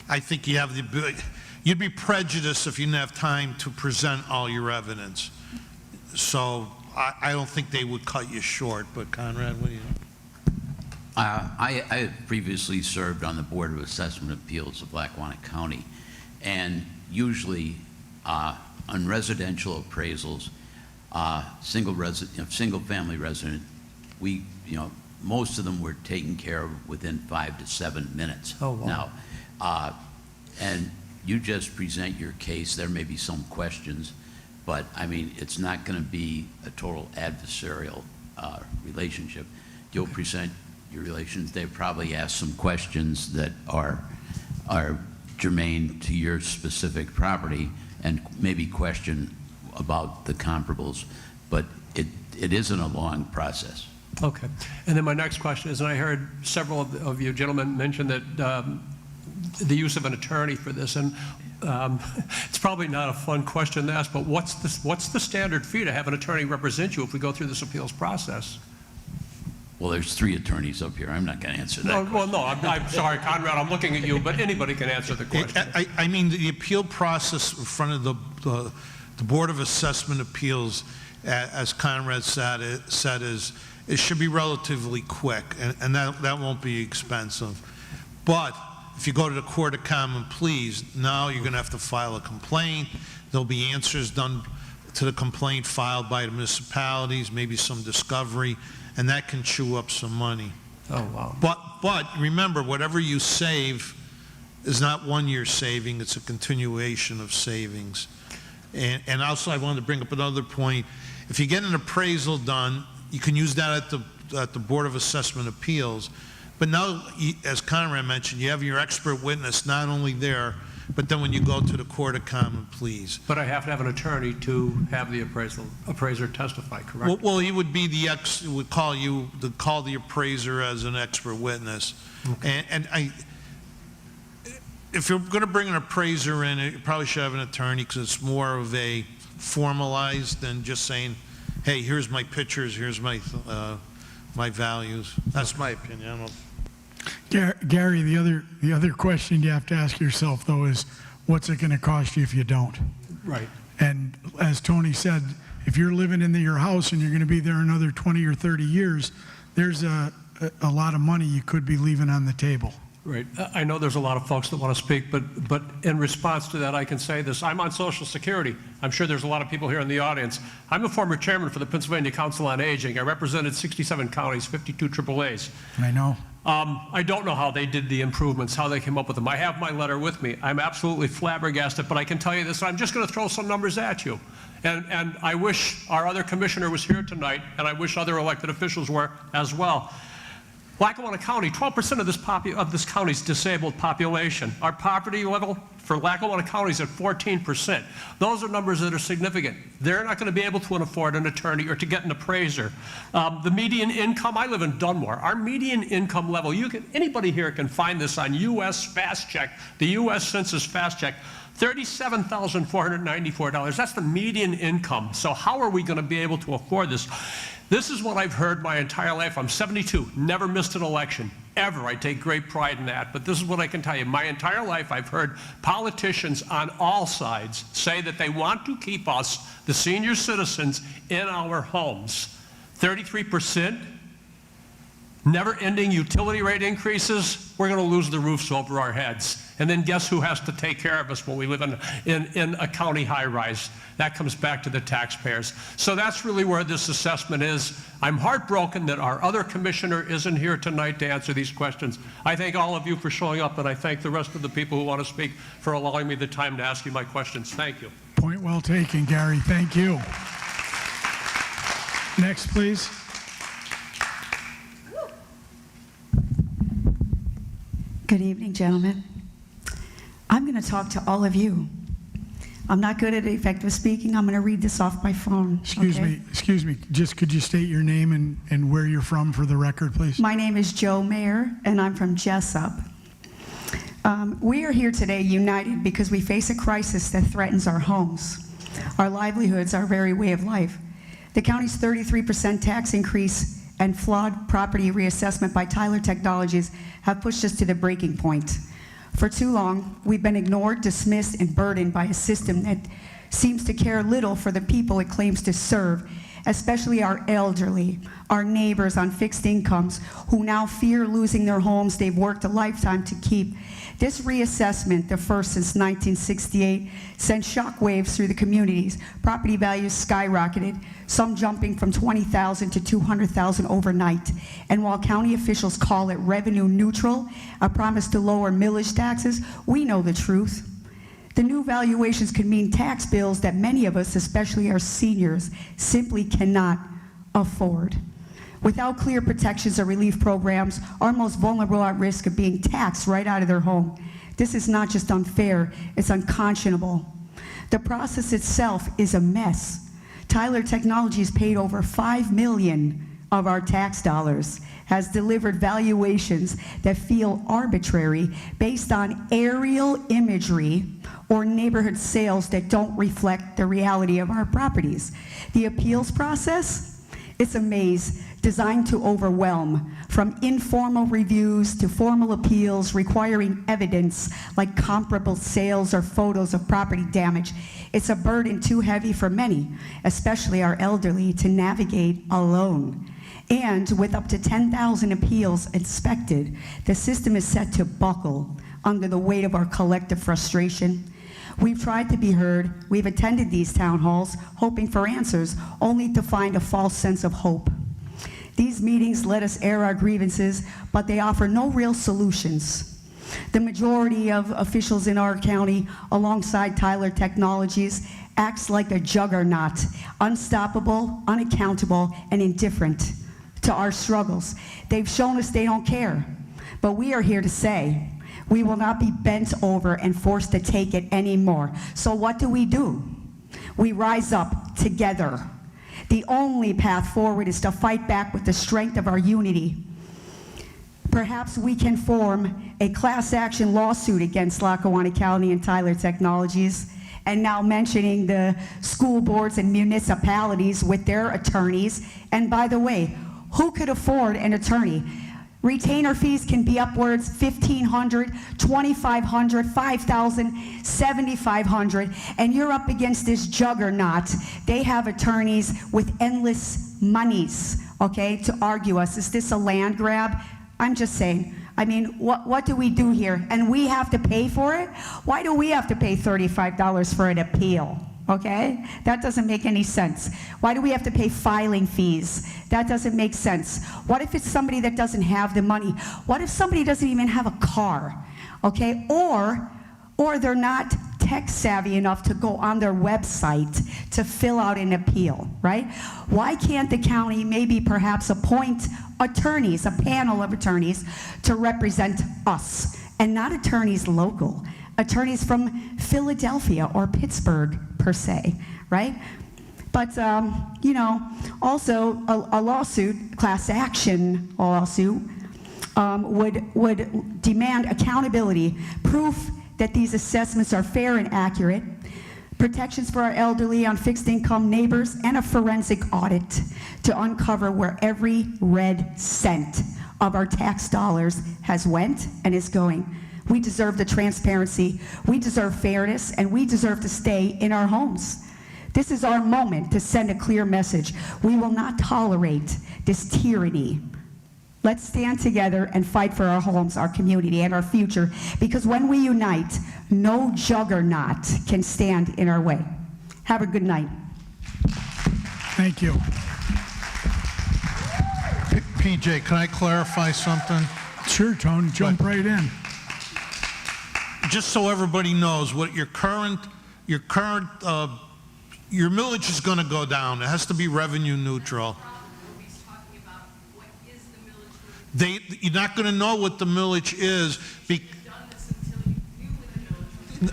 I think you have the ability, you'd be prejudiced if you didn't have time to present all your evidence. So I don't think they would cut you short, but Conrad, what do you know? I had previously served on the Board of Assessment Appeals of Lackawanna County, and usually on residential appraisals, single-family resident, we, most of them were taken care of within 5 to 7 minutes. Oh, wow. Now, and you just present your case. There may be some questions, but I mean, it's not going to be a total adversarial relationship. You'll present your relations. They probably ask some questions that are germane to your specific property, and maybe question about the comparables, but it isn't a long process. Okay. And then my next question is, and I heard several of you gentlemen mention that the use of an attorney for this, and it's probably not a fun question to ask, but what's the standard fee to have an attorney represent you if we go through this appeals process? Well, there's 3 attorneys up here. I'm not going to answer that question. Well, no, I'm sorry, Conrad, I'm looking at you, but anybody can answer the question. I mean, the appeal process in front of the Board of Assessment Appeals, as Conrad said, is it should be relatively quick, and that won't be expensive. But if you go to the Court of Common Pleas, now you're going to have to file a complaint. There'll be answers done to the complaint filed by the municipalities, maybe some discovery, and that can chew up some money. Oh, wow. But remember, whatever you save is not 1 year saving, it's a continuation of savings. And also I wanted to bring up another point. If you get an appraisal done, you can use that at the Board of Assessment Appeals. But now, as Conrad mentioned, you have your expert witness not only there, but then when you go to the Court of Common Pleas. But I have to have an attorney to have the appraiser testify, correct? Well, he would be would call the appraiser as an expert witness. Okay. And if you're going to bring an appraiser in, you probably should have an attorney, because it's more of a formalized than just saying, hey, here's my pictures, here's my my values. That's my opinion. I don't know. Gary, the other question you have to ask yourself, though, is what's it going to cost you if you don't? Right. And as Tony said, if you're living in your house and you're going to be there another 20 or 30 years, there's a lot of money you could be leaving on the table. Right. I know there's a lot of folks that want to speak, but in response to that, I can say this. I'm on Social Security. I'm sure there's a lot of people here in the audience. I'm a former chairman for the Pennsylvania Council on Aging. I represented 67 counties, 52 AAAs. I know. I don't know how they did the improvements, how they came up with them. I have my letter with me. I'm absolutely flabbergasted, but I can tell you this, I'm just going to throw some numbers at you. And I wish our other commissioner was here tonight, and I wish other elected officials were as well. Lackawanna County, 12% of this county's disabled population. Our poverty level for Lackawanna County is at 14%. Those are numbers that are significant. They're not going to be able to afford an attorney or to get an appraiser. The median income, I live in Dunmore. Our median income level, anybody here can find this on U.S. Fast Check, the U.S. Census Fast Check, $37,494. That's the median income. So how are we going to be able to afford this? This is what I've heard my entire life. I'm 72, never missed an election, ever. I take great pride in that. But this is what I can tell you. My entire life, I've heard politicians on all sides say that they want to keep us, the senior citizens, in our homes. 33%, never-ending utility rate increases. We're going to lose the roofs over our heads. And then guess who has to take care of us when we live in a county high-rise? That comes back to the taxpayers. So that's really where this assessment is. I'm heartbroken that our other commissioner isn't here tonight to answer these questions. I thank all of you for showing up, and I thank the rest of the people who want to speak for allowing me the time to ask you my questions. Thank you. Point well taken, Gary. Thank you. Next, please. Good evening, gentlemen. I'm going to talk to all of you. I'm not good at effective speaking. I'm going to read this off my phone. Excuse me. Just could you state your name and where you're from for the record, please? My name is Joe Mayer, and I'm from Jessup. We are here today united because we face a crisis that threatens our homes, our livelihoods, our very way of life. The county's 33% tax increase and flawed property reassessment by Tyler Technologies have pushed us to the breaking point. For too long, we've been ignored, dismissed, and burdened by a system that seems to care little for the people it claims to serve, especially our elderly, our neighbors on fixed incomes who now fear losing their homes they've worked a lifetime to keep. This reassessment, the first since 1968, sent shockwaves through the communities. Property values skyrocketed, some jumping from $20,000 to $200,000 overnight. And while county officials call it revenue neutral, a promise to lower millage taxes, we know the truth. The new valuations could mean tax bills that many of us, especially our seniors, simply cannot afford. Without clear protections or relief programs, our most vulnerable are at risk of being taxed right out of their home. This is not just unfair, it's unconscionable. The process itself is a mess. Tyler Technologies paid over $5 million of our tax dollars, has delivered valuations that feel arbitrary based on aerial imagery or neighborhood sales that don't reflect the reality of our properties. The appeals process, it's a maze designed to overwhelm, from informal reviews to formal appeals requiring evidence like comparable sales or photos of property damage. It's a burden too heavy for many, especially our elderly, to navigate alone. And with up to 10,000 appeals inspected, the system is set to buckle under the weight of our collective frustration. We've tried to be heard. We've attended these town halls, hoping for answers, only to find a false sense of hope. These meetings let us air our grievances, but they offer no real solutions. The majority of officials in our county, alongside Tyler Technologies, acts like a juggernaut, unstoppable, unaccountable, and indifferent to our struggles. They've shown us they don't care, but we are here to say we will not be bent over and forced to take it anymore. So what do? We rise up together. The only path forward is to fight back with the strength of our unity. Perhaps we can form a class action lawsuit against Lackawanna County and Tyler Technologies, and now mentioning the school boards and municipalities with their attorneys. And by the way, who could afford an attorney? Retainer fees can be upwards $1,500, $2,500, $5,000, $7,500, and you're up against this juggernaut. They have attorneys with endless monies, okay, to argue us. Is this a land grab? I'm just saying. I mean, what do we do here? And we have to pay for it? Why do we have to pay $35 for an appeal? Okay? That doesn't make any sense. Why do we have to pay filing fees? That doesn't make sense. What if it's somebody that doesn't have the money? What if somebody doesn't even have a car? Okay? Or they're not tech savvy enough to go on their website to fill out an appeal, right? Why can't the county maybe perhaps appoint attorneys, a panel of attorneys, to represent us, and not attorneys local, attorneys from Philadelphia or Pittsburgh per se, right? But, you know, also a lawsuit, class action lawsuit, would demand accountability, proof that these assessments are fair and accurate, protections for our elderly on fixed income neighbors, and a forensic audit to uncover where every red cent of our tax dollars has went and is going. We deserve the transparency, we deserve fairness, and we deserve to stay in our homes. This is our moment to send a clear message. We will not tolerate this tyranny. Let's stand together and fight for our homes, our community, and our future, because when we unite, no juggernaut can stand in our way. Have a good night. Thank you. PJ, can I clarify something? Sure, Tony, jump right in. Just so everybody knows, what your millage is going to go down. It has to be revenue neutral. You're not going to know what the millage is.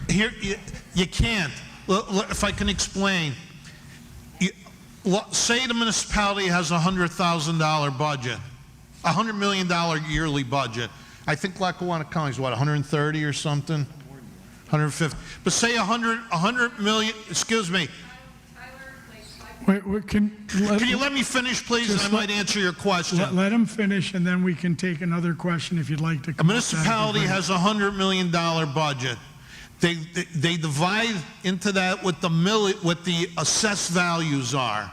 Here, you can't. If I can explain. Say the municipality has a $100,000 budget, a $100 million yearly budget. I think Lackawanna County is what, 130 or something? 150. But say 100 million, excuse me. Wait, can you let me finish, please? And I might answer your question. Let him finish, and then we can take another question if you'd like to. A municipality has a $100 million budget. They divide into that what the assessed values are,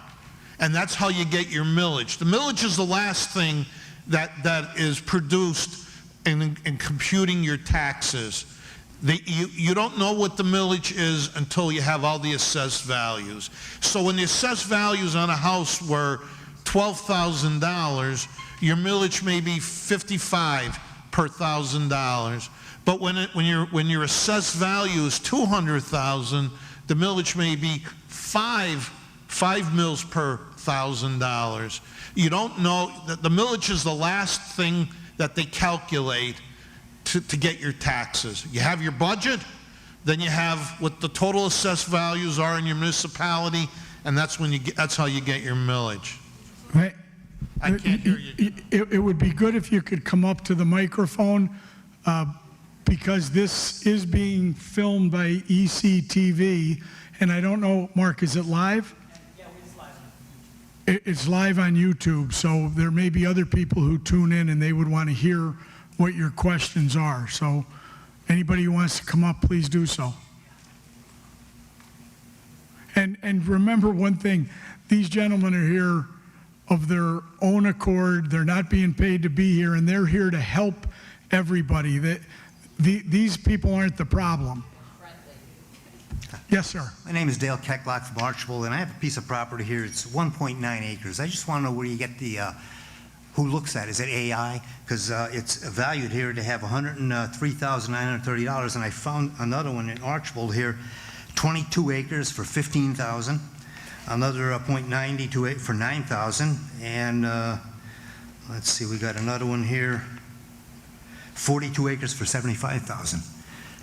and that's how you get your millage. The millage is the last thing that is produced in computing your taxes. You don't know what the millage is until you have all the assessed values. So when the assessed values on a house were $12,000, your millage may be $55 per $1,000. But when your assessed value is $200,000, the millage may be five mils per $1,000. You don't know that the millage is the last thing that they calculate to get your taxes. You have your budget, then you have what the total assessed values are in your municipality, and that's how you get your millage. Right. I can't hear you. It would be good if you could come up to the microphone, because this is being filmed by ECTV, and I don't know, Mark, is it live? Yeah, it's live. It's live on YouTube, so there may be other people who tune in and they would want to hear what your questions are. So anybody who wants to come up, please do so. And remember one thing, these gentlemen are here of their own accord. They're not being paid to be here, and they're here to help everybody. These people aren't the problem. Yes, sir. My name is Dale Kecklock from Archbold, and I have a piece of property here. It's 1.9 acres. I just want to know where you get the, who looks at it? Is it AI? Because it's valued here to have $103,930, and I found another one in Archbold here, 22 acres for $15,000, another .92 for $9,000, and let's see, we got another one here, 42 acres for $75,000.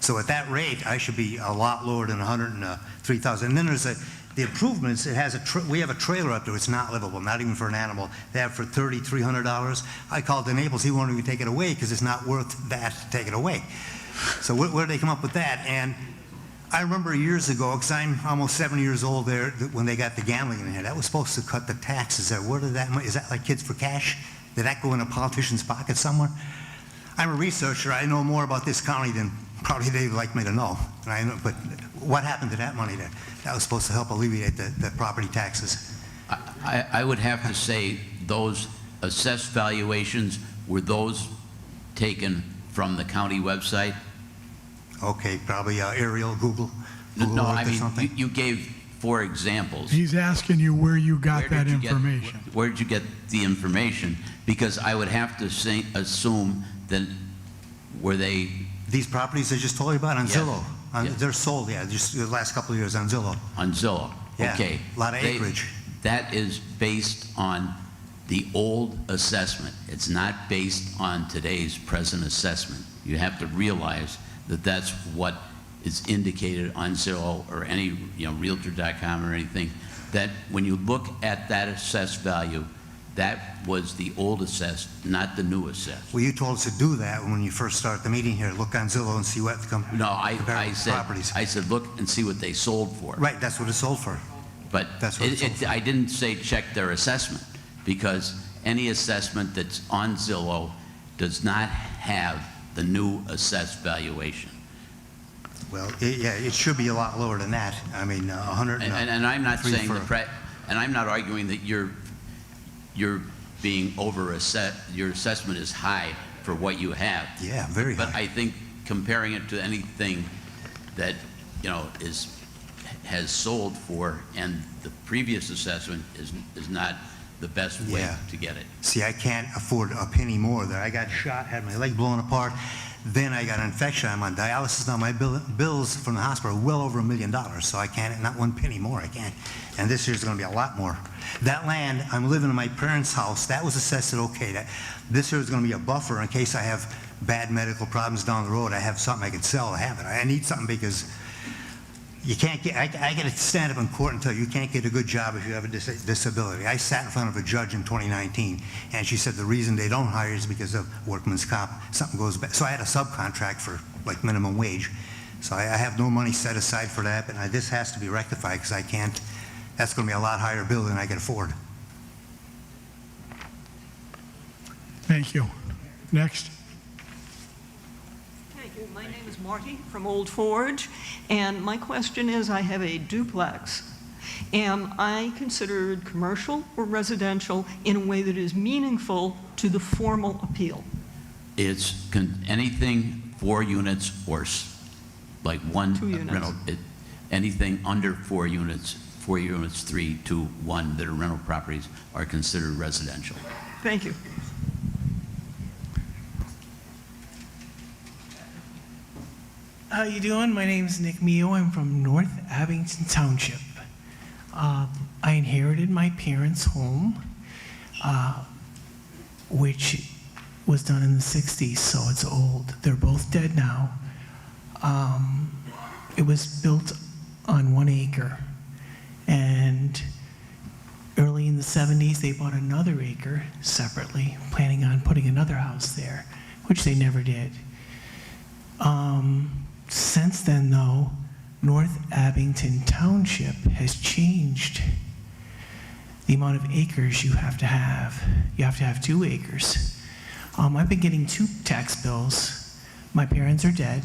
So at that rate, I should be a lot lower than 103,000. And then there's the improvements. It has we have a trailer up there. It's not livable, not even for an animal. They have for $3,300. I called the Naples. He won't even take it away because it's not worth that to take it away. So where did they come up with that? And I remember years ago, because I'm almost 70 years old there, when they got the gambling in here, that was supposed to cut the taxes there. Where did that money, is that like Kids for Cash? Did that go in a politician's pocket somewhere? I'm a researcher. I know more about this county than probably they'd like me to know. And I know, but what happened to that money that was supposed to help alleviate the property taxes? I would have to say those assessed valuations, were those taken from the county website? Okay, probably aerial, Google No, Earth I or mean, something. you gave 4 examples. He's asking you where you got that information. Where did you get the information? Because I would have to assume that were they... These properties I just told you about on Yes. Zillow. Yeah. They're sold, yeah, just the last couple of years on Zillow. On Zillow? Yeah, Okay. a lot of They- acreage. That is based on the old assessment. It's not based on today's present assessment. You have to realize that that's what is indicated on Zillow or any, Realtor.com or anything, that when you look at that assessed value, that was the old assessed, not the new assessed. Well, you told us to do that when you first started the meeting here, look on Zillow and see what No, I comparable said, properties. I said, look and see what they sold for. Right, that's what it's sold for. But That's what it's all for. I didn't say check their assessment, because any assessment that's on Zillow does not have the new assessed valuation. Well, it should be a lot lower than that. I mean, 100. And I'm not saying for- and I'm not arguing that you're being your assessment is high for what you have. Yeah, very But high. I think comparing it to anything that, has sold for, and the previous assessment is not the best way Yeah. to get it. See, I can't afford a penny more there. I got shot, had my leg blown apart, then I got an infection. I'm on dialysis now. My bills from the hospital are well over $1 million, so I can't, not one penny more, I can't. And this year's gonna be a lot more. That land, I'm living in my parents' house, that was assessed at okay. This year's gonna be a buffer in case I have bad medical problems down the road. I have something I could sell to have it. I need something because you can't get, I got to stand up in court and tell you can't get a good job if you have a disability. I sat in front of a judge in 2019, and she said the reason they don't hire is because of workman's comp. Something goes bad. So I had a subcontract for like minimum wage. So I have no money set aside for that, but this has to be rectified because I can't, that's going to be a lot higher bill than I can afford. Thank you. Next. Thank you. My name is Marty from Old Forge, and my question is, I have a duplex. Am I considered commercial or residential in a way that is meaningful to the formal appeal? It's anything 4 units or like one 2 units. rental. Anything under 4 units, 3, 2, 1 that are rental properties are considered residential. Thank you. How you doing? My name's Nick Mio. I'm from North Abington Township. I inherited my parents' home, which was done in the 60s, so it's old. They're both dead now. It was built on 1 acre, and early in the 70s, they bought another acre separately, planning on putting another house there, which they never did. Since then, though, North Abington Township has changed the amount of acres you have to have. You have to have 2 acres. I've been getting 2 tax bills. My parents are dead,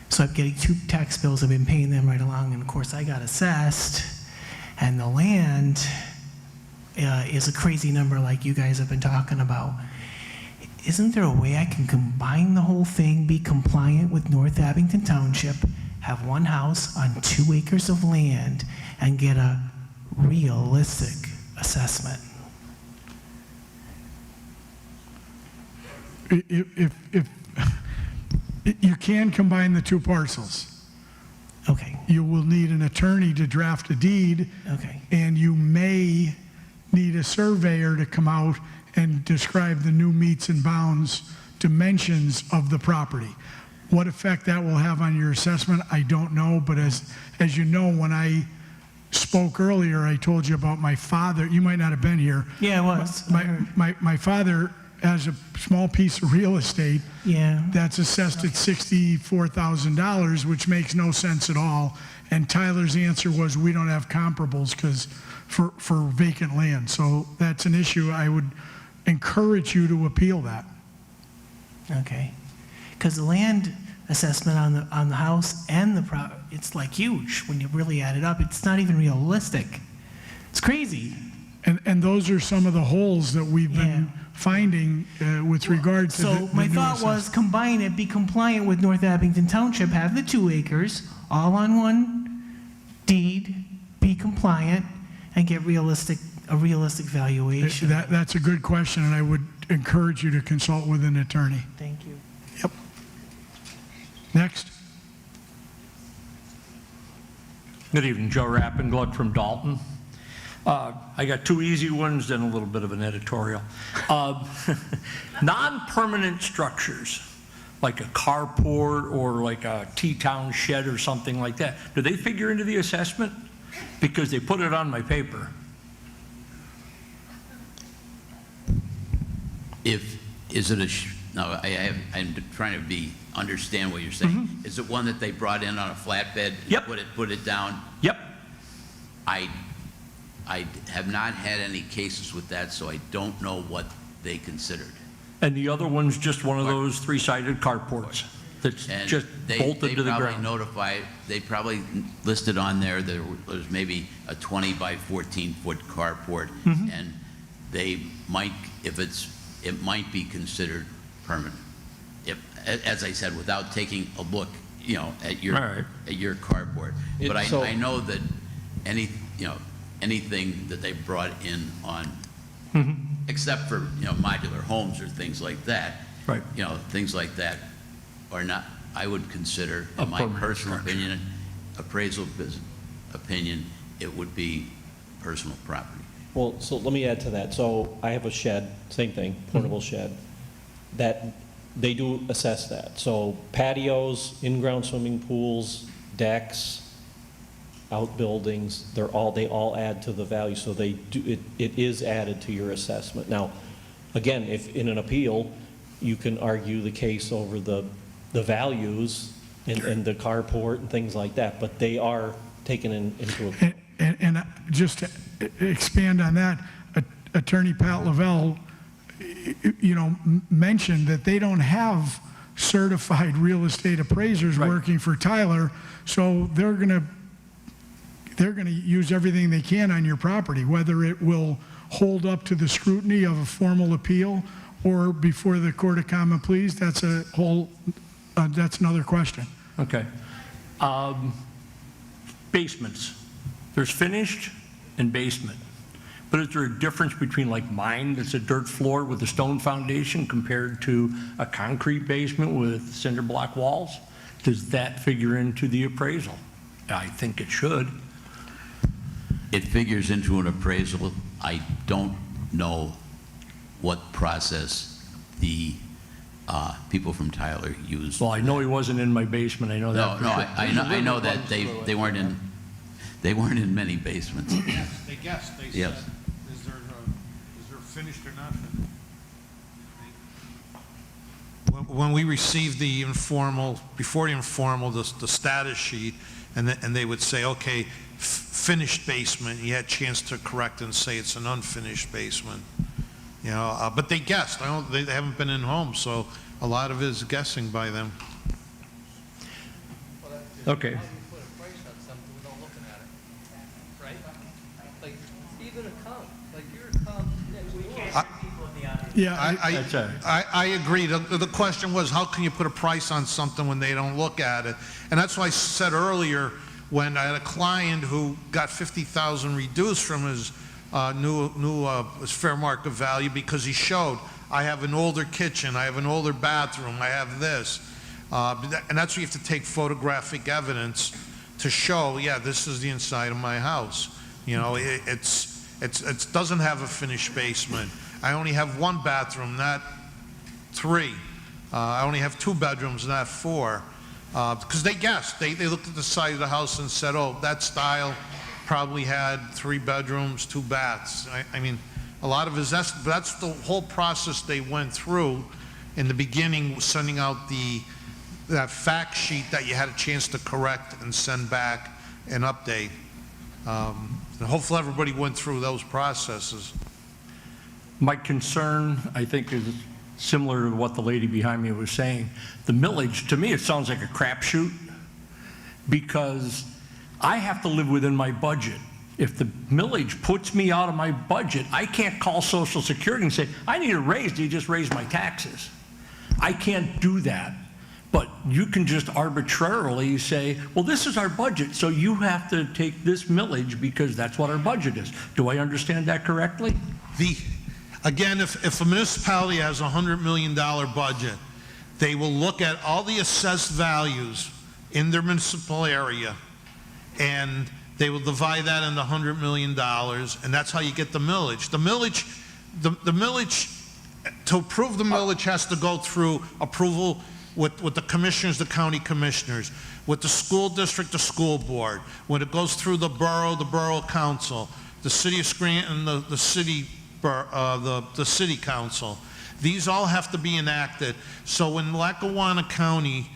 so I'm getting 2 tax bills. I've been paying them right along, and of course, I got assessed, and the land is a crazy number like you guys have been talking about. Isn't there a way I can combine the whole thing, be compliant with North Abington Township, have 1 house on 2 acres of land, and get a realistic assessment? If you can combine the 2 parcels. Okay, You will need an attorney to draft a deed, okay, and you may need a surveyor to come out and describe the new meets and bounds dimensions of the property. What effect that will have on your assessment, I don't know, but as you know, when I spoke earlier, I told you about my father. You might not have been here. yeah, it was. I heard. My father has a small piece of real estate Yeah, that's assessed at $64,000, which makes no sense at all. And Tyler's answer was, we don't have comparables because for vacant land. So that's an issue. I would encourage you to appeal that. okay. Because the land assessment on the house and the it's like huge when you really add it up. It's not even realistic. It's crazy. And those are some of the holes that we've been Yeah. finding with regard to So my new thought was assessment. combine it, be compliant with North Abington Township, have the 2 acres, all on 1 deed, be compliant, and get a realistic valuation. That's a good question, and I would encourage you to consult with an attorney. Thank you. Yep. Next. Good evening, Joe Rappengluck from Dalton. I got two easy ones, then a little bit of an editorial. Non-permanent structures, like a carport or like a T-town shed or something like that, do they figure into the assessment? Because they put it on my paper. No, I'm trying to understand what you're saying. Is it one that they brought in on a flatbed? Yep. Put it down? Yep. I have not had any cases with that, so I don't know what they considered. And the other one's just one of those three-sided carports that's And just bolted to the ground. They probably listed on there was maybe a 20 by 14 foot carport, and they might, it might be considered permanent. As I said, without taking a look, at your carport. But I know that anything that they brought in on, except for modular homes or things like that, right? Things like that are not. I would consider, in my personal opinion, appraisal opinion, it would be personal property. Well, so let me add to that. So I have a shed, same thing, portable shed, that they do assess that. So patios, in-ground swimming pools, decks, outbuildings, they all add to the value. So they do, it is added to your assessment. Now, again, if in an appeal, you can argue the case over the values and the carport and things like that, but they are taken into account. And just to expand on that, Attorney Pat Lavelle, mentioned that they don't have certified real estate appraisers working for Tyler, so they're going to use everything they can on your property, whether it will hold up to the scrutiny of a formal appeal or before the Court of Common Pleas. That's that's another question. Okay. Basements. There's finished and basement. But is there a difference between like mine that's a dirt floor with a stone foundation compared to a concrete basement with cinder block walls? Does that figure into the appraisal? I think it should. It figures into an appraisal. I don't know what process the people from Tyler used. Well, I know he wasn't in my basement. I know that. No, I know that they weren't in. They weren't in many basements. They guessed. They Yes. said, is there finished or not finished? When we received the informal, before the informal, the status sheet, and they would say, okay, finished basement, you had a chance to correct and say it's an unfinished basement. But they guessed. They haven't been in homes, so a lot of it is guessing by them. Okay. Yeah, I agree. The question was, how can you put a price on something when they don't look at it? And that's why I said earlier, when I had a client who got $50,000 reduced from his his fair market value because he showed, I have an older kitchen, I have an older bathroom, I have this. And that's where you have to take photographic evidence to show, yeah, this is the inside of my house. It doesn't have a finished basement. I only have one bathroom, not three. I only have two bedrooms, not four. Because they guessed. They looked at the side of the house and said, oh, that style probably had 3 bedrooms, 2 baths. I mean, a lot of that's the whole process they went through in the beginning, sending out that fact sheet that you had a chance to correct and send back and update. And hopefully everybody went through those processes. My concern, I think, is similar to what the lady behind me was saying. The millage, to me, it sounds like a crapshoot because I have to live within my budget. If the millage puts me out of my budget, I can't call Social Security and say, I need a raise, you just raise my taxes. I can't do that. But you can just arbitrarily say, well, this is our budget, so you have to take this millage because that's what our budget is. Do I understand that correctly? Again, if a municipality has a $100 million budget, they will look at all the assessed values in their municipal area, and They will divide that into $100 million, and that's how you get the millage. The millage, to approve the millage has to go through approval with the commissioners, the county commissioners, with the school district, the school board. When it goes through the borough council, the city of Scranton, the city council. These all have to be enacted. So when Lackawanna County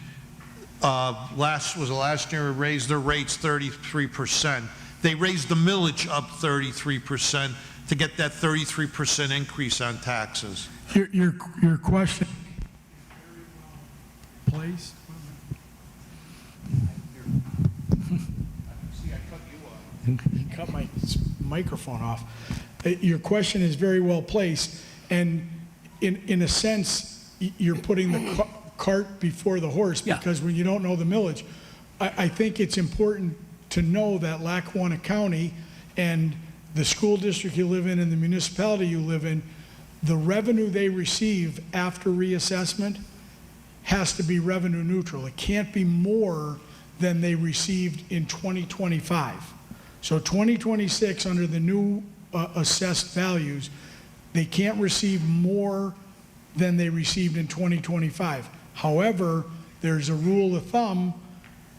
last year raised their rates 33%, they raised the millage up 33% to get that 33% increase on taxes. Your question, please. Cut my microphone off. Your question is very well placed, and in a sense, you're putting the cart before the horse, because when you don't know the millage, I think it's important to know that Lackawanna County and the school district you live in and the municipality you live in, the revenue they receive after reassessment has to be revenue neutral. It can't be more than they received in 2025. So 2026, under the new assessed values, they can't receive more than they received in 2025. However, there's a rule of thumb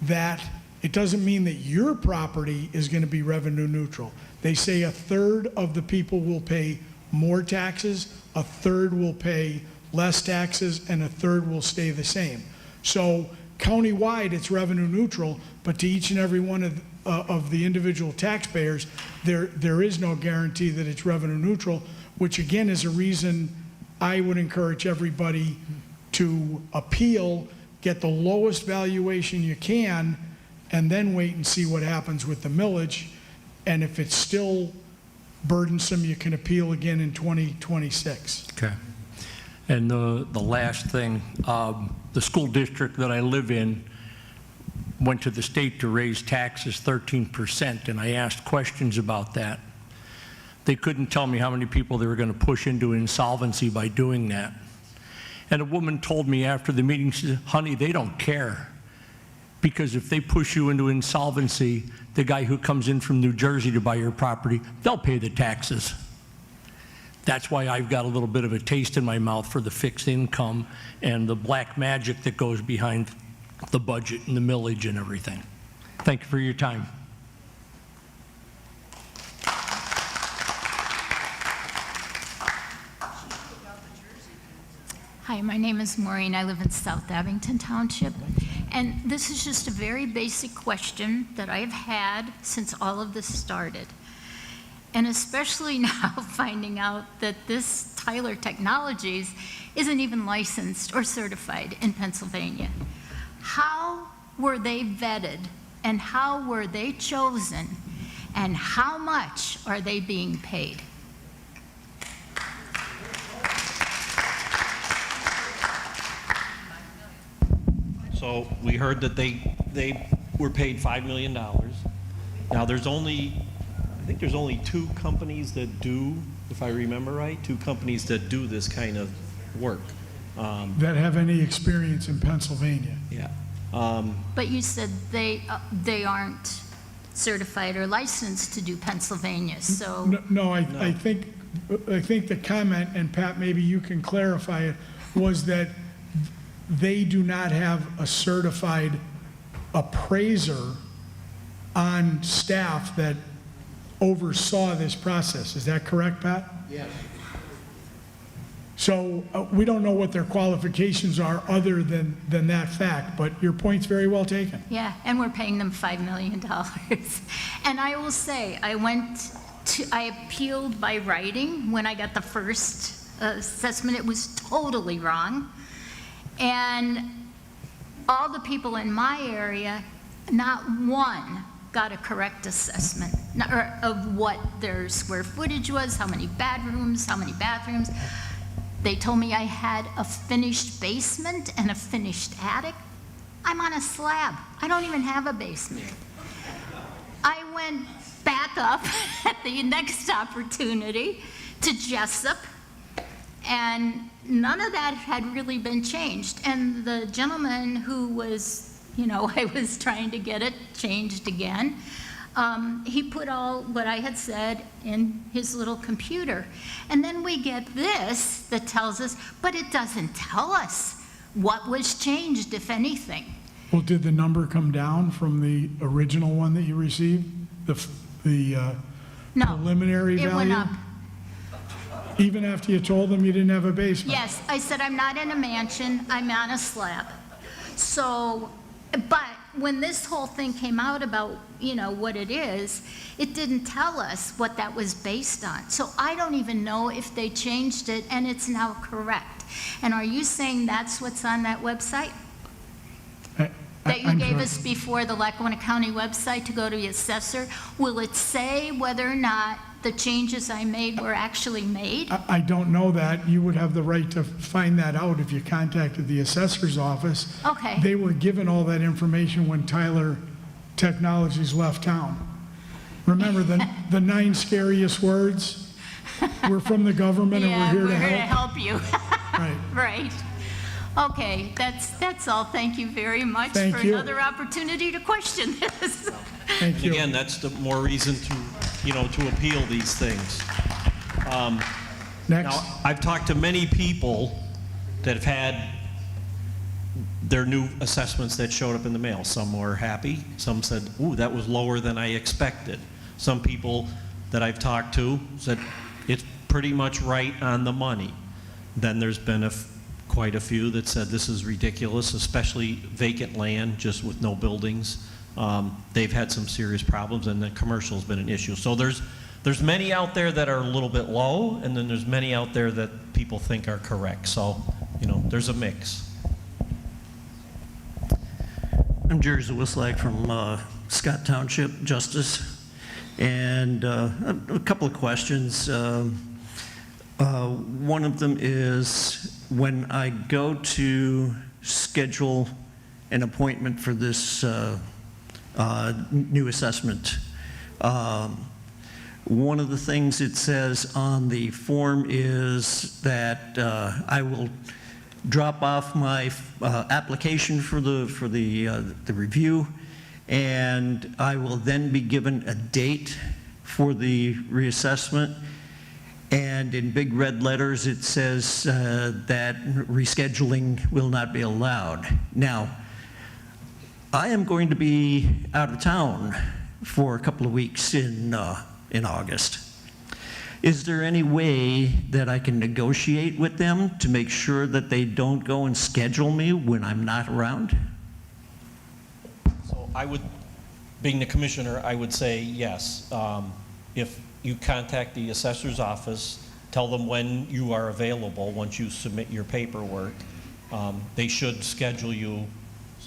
that it doesn't mean that your property is going to be revenue neutral. They say a third of the people will pay more taxes, a third will pay less taxes, and a third will stay the same. So countywide, it's revenue neutral, but to each and every one of the individual taxpayers, there is no guarantee that it's revenue neutral, which again is a reason I would encourage everybody to appeal, get the lowest valuation you can, and then wait and see what happens with the millage. And if it's still burdensome, you can appeal again in 2026. Okay. And the last thing, the school district that I live in went to the state to raise taxes 13%, and I asked questions about that. They couldn't tell me how many people they were going to push into insolvency by doing that. And a woman told me after the meeting, she said, honey, they don't care. Because if they push you into insolvency, the guy who comes in from New Jersey to buy your property, they'll pay the taxes. That's why I've got a little bit of a taste in my mouth for the fixed income and the black magic that goes behind the budget and the millage and everything. Thank you for your time. Hi, my name is Maureen. I live in South Abington Township. And this is just a very basic question that I've had since all of this started. And especially now finding out that this Tyler Technologies isn't even licensed or certified in Pennsylvania. How were they vetted and how were they chosen and how much are they being paid? So we heard that they were paid $5 million. Now there's only, I think there's only 2 companies that do, if I remember right, 2 companies that do this kind of work. That have any experience in Pennsylvania. Yeah. But you said they aren't certified or licensed to do Pennsylvania, so. No, I think the comment, and Pat, maybe you can clarify it, was that they do not have a certified appraiser on staff that oversaw this process. Is that correct, Pat? Yes. So we don't know what their qualifications are other than that fact, but your point's very well taken. Yeah, and we're paying them $5 million. And I will say, I appealed by writing when I got the first assessment. It was totally wrong. And all the people in my area, not one got a correct assessment of what their square footage was, how many bedrooms, how many bathrooms. They told me I had a finished basement and a finished attic. I'm on a slab. I don't even have a basement. I went back up at the next opportunity to Jessup, and none of that had really been changed. And the gentleman who was, I was trying to get it changed again, He put all what I had said in his little computer. And then we get this that tells us, but it doesn't tell us what was changed, if anything. Well, did the number come down from the original one that you received? The No, preliminary value? it went up. Even after you told them you didn't have a basement? Yes, I said, I'm not in a mansion, I'm on a slab. So, but when this whole thing came out about, you know, what it is, it didn't tell us what that was based on. So I don't even know if they changed it and it's now correct. And are you saying that's what's on that website? That you I'm gave sorry. us before, the Lackawanna County website, to go to the assessor? Will it say whether or not the changes I made were actually made? I don't know that. You would have the right to find that out if you contacted the assessor's office. Okay. They were given all that information when Tyler Technologies left town. Remember, the 9 scariest words? We're from the government and Yeah, we're here to we're here to help. help you. Right. Right. Okay, that's all. Thank you very much Thank for you. another opportunity to question this. Thank And you. again, that's the more reason to, you know, to appeal these things. Next. Now, I've talked to many people that have had their new assessments that showed up in the mail. Some were happy, some said, ooh, that was lower than I expected. Some people that I've talked to said, it's pretty much right on the money. Then there's been quite a few that said this is ridiculous, especially vacant land, just with no buildings. They've had some serious problems, and the commercial's been an issue. So there's many out there that are a little bit low, and then there's many out there that people think are correct. So, you know, there's a mix. I'm Jerry Zawislak from Scott Township Justice, and a couple of questions. One of them is, when I go to schedule an appointment for this new assessment, one of the things it says on the form is that I will drop off my application for the review, and I will then be given a date for the reassessment. And in big red letters, it says that rescheduling will not be allowed. Now, I am going to be out of town for a couple of weeks in August. Is there any way that I can negotiate with them to make sure that they don't go and schedule me when I'm not around? So I would, being the commissioner, I would say yes. If you contact the assessor's office, tell them when you are available, once you submit your paperwork, they should schedule you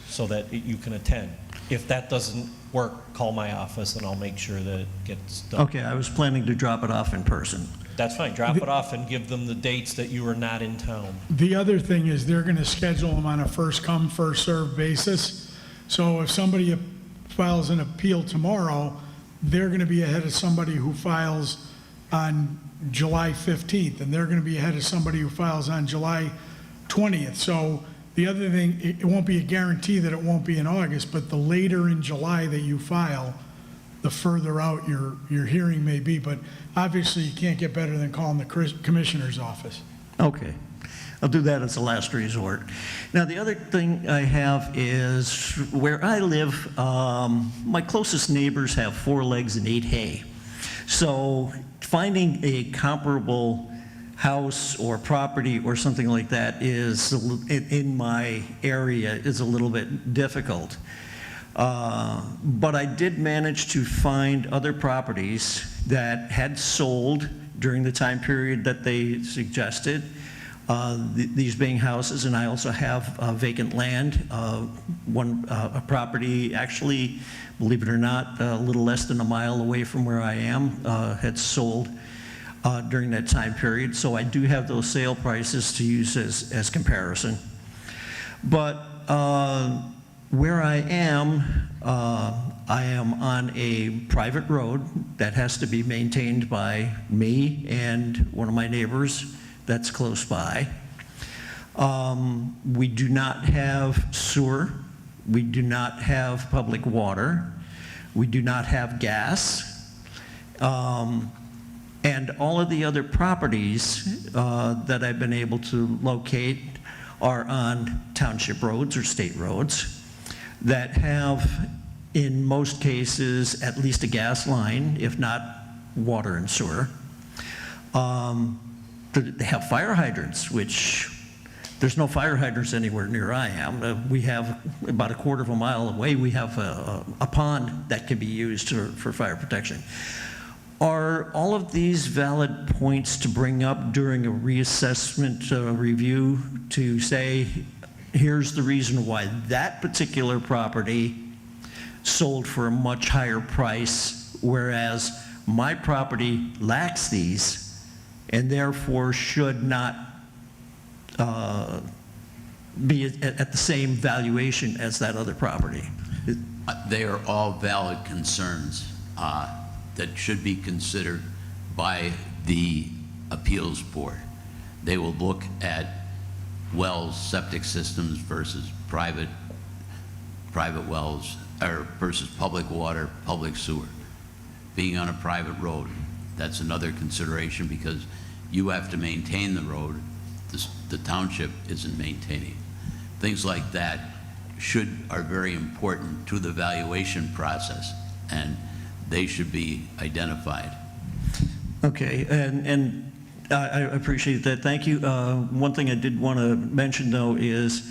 so that you can attend. If that doesn't work, call my office and I'll make sure that it gets done. Okay, I was planning to drop it off in person. That's fine. Drop it off and give them the dates that you are not in town. The other thing is they're going to schedule them on a first come, first served basis. So if somebody files an appeal tomorrow, they're going to be ahead of somebody who files on July 15th, and they're going to be ahead of somebody who files on July 20th. So the other thing, it won't be a guarantee that it won't be in August, but the later in July that you file, the further out your hearing may be. But obviously, you can't get better than calling the commissioner's office. Okay. I'll do that as a last resort. Now, the other thing I have is where I live, my closest neighbors have 4 legs and 8 hay. So finding a comparable house or property or something like that is, in my area, is a little bit difficult. But I did manage to find other properties that had sold during the time period that they suggested. These being houses, and I also have vacant land. A property, actually, believe it or not, a little less than a mile away from where I am, had sold during that time period. So I do have those sale prices to use as comparison. But where I am on a private road that has to be maintained by me and one of my neighbors that's close by. We do not have sewer. We do not have public water. We do not have gas. And all of the other properties that I've been able to locate are on township roads or state roads that have, in most cases, at least a gas line, if not water and sewer. They have fire hydrants, which there's no fire hydrants anywhere near I am. We have, about a quarter of a mile away, we have a pond that can be used for fire protection. Are all of these valid points to bring up during a reassessment review to say, here's the reason why that particular property sold for a much higher price, whereas my property lacks these and therefore should not be at the same valuation as that other property? They are all valid concerns that should be considered by the appeals board. They will look at wells, septic systems versus private wells, or versus public water, public sewer. Being on a private road, that's another consideration because you have to maintain the road. The township isn't maintaining. Things like that are very important to the valuation process, and they should be identified. Okay, and I appreciate that. Thank you. One thing I did want to mention, though, is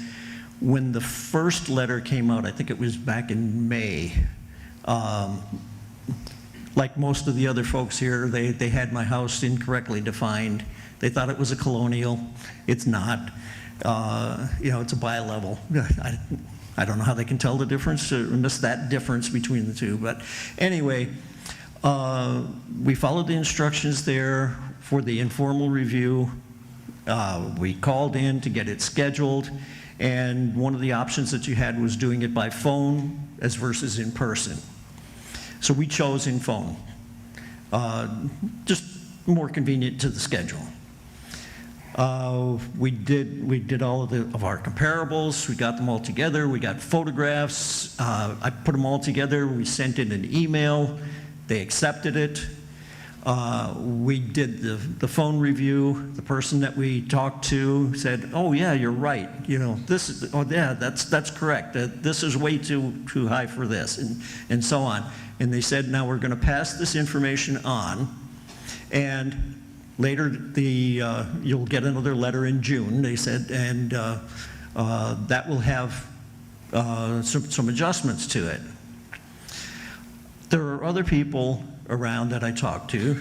when the first letter came out, I think it was back in May, like most of the other folks here, they had my house incorrectly defined. They thought it was a colonial. It's not. It's a bi-level. I don't know how they can tell the difference, or miss that difference between the two. But anyway, we followed the instructions there for the informal review. We called in to get it scheduled, and one of the options that you had was doing it by phone as versus in person. So we chose in phone, just more convenient to the schedule. We did all of our comparables. We got them all together. We got photographs. I put them all together. We sent in an email. They accepted it. We did the phone review. The person that we talked to said, "Oh yeah, you're right. That's correct. This is way too high for this," and so on. And they said, "Now we're going to pass this information on, and later you'll get another letter in June," they said, "and that will have some adjustments to it." There are other people around that I talked to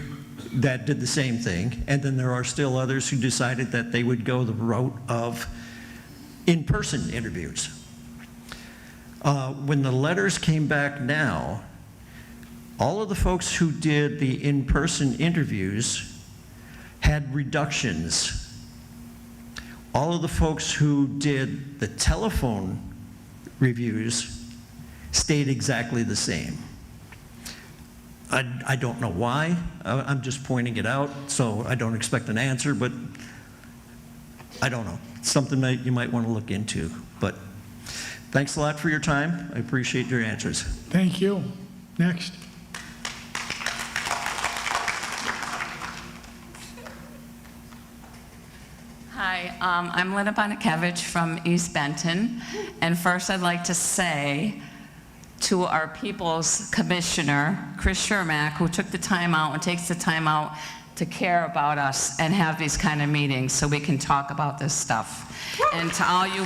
that did the same thing, and then there are still others who decided that they would go the route of in-person interviews. When the letters came back now, all of the folks who did the in-person interviews had reductions. All of the folks who did the telephone reviews stayed exactly the same. I don't know why. I'm just pointing it out, so I don't expect an answer, but I don't know. It's something that you might want to look into. But thanks a lot for your time. I appreciate your answers. Thank you. Next. Hi, I'm Linda Bonikevich from East Benton, and first I'd like to say to our People's Commissioner, Chris Shermack, who took the time out and takes the time out to care about us and have these kind of meetings so we can talk about this stuff. And to all you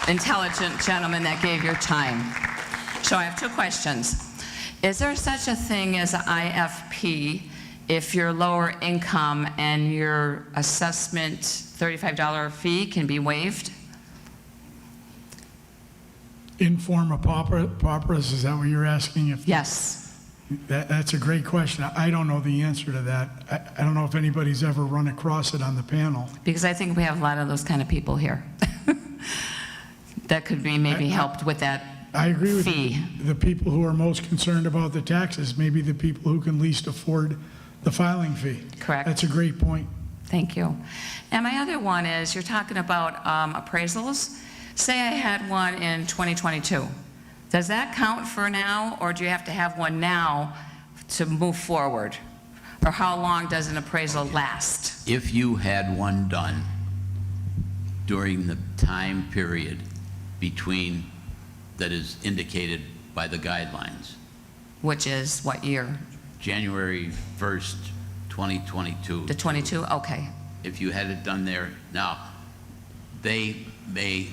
intelligent gentlemen that gave your time. So I have two questions. Is there such a thing as an IFP if you're lower income and your assessment $35 fee can be waived? Informa pauperis, is that what you're asking? Yes. That's a great question. I don't know the answer to that. I don't know if anybody's ever run across it on the panel. Because I think we have a lot of those kind of people here. That could be maybe helped with that I agree with fee. you. The people who are most concerned about the taxes may be the people who can least afford the filing fee. Correct. That's a great point. Thank you. And my other one is, you're talking about appraisals. Say I had one in 2022 Does that count for now, or do you have to have one now to move forward? Or how long does an appraisal last? If you had one done during the time period between, that is indicated by the guidelines, Which is what year? January 1st, 2022. The 22? Okay. If you had it done there, now, they may,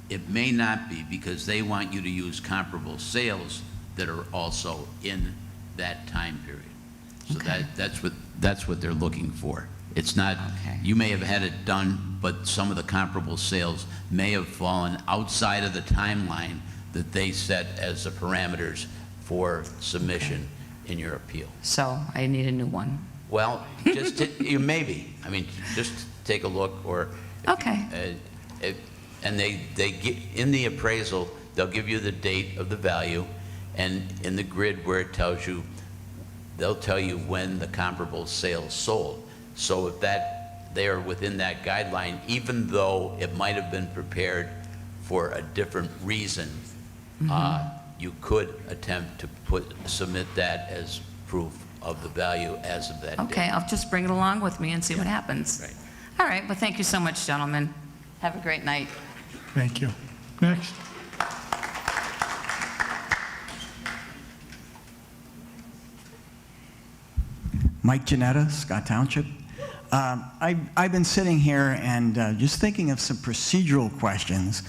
it may not be, because they want you to use comparable sales that are also in that time period. So Okay. that's what they're looking for. It's not, Okay. you may have had it done, but some of the comparable sales may have fallen outside of the timeline that they set as the parameters for submission in your appeal. So I need a new one. Well, just, you maybe, I mean, just take a look, or. Okay. And they get, in the appraisal, they'll give you the date of the value, and in the grid where it tells you, they'll tell you when the comparable sales sold. So if they are within that guideline, even though it might have been prepared for a different reason, you could attempt to submit that as proof of the value as of that date. Okay, I'll just bring it along with me and see what happens. Right. All right, well, thank you so much, gentlemen. Have a great night. Thank you. Next. Mike Janetta, Scott Township. I've been sitting here and just thinking of some procedural questions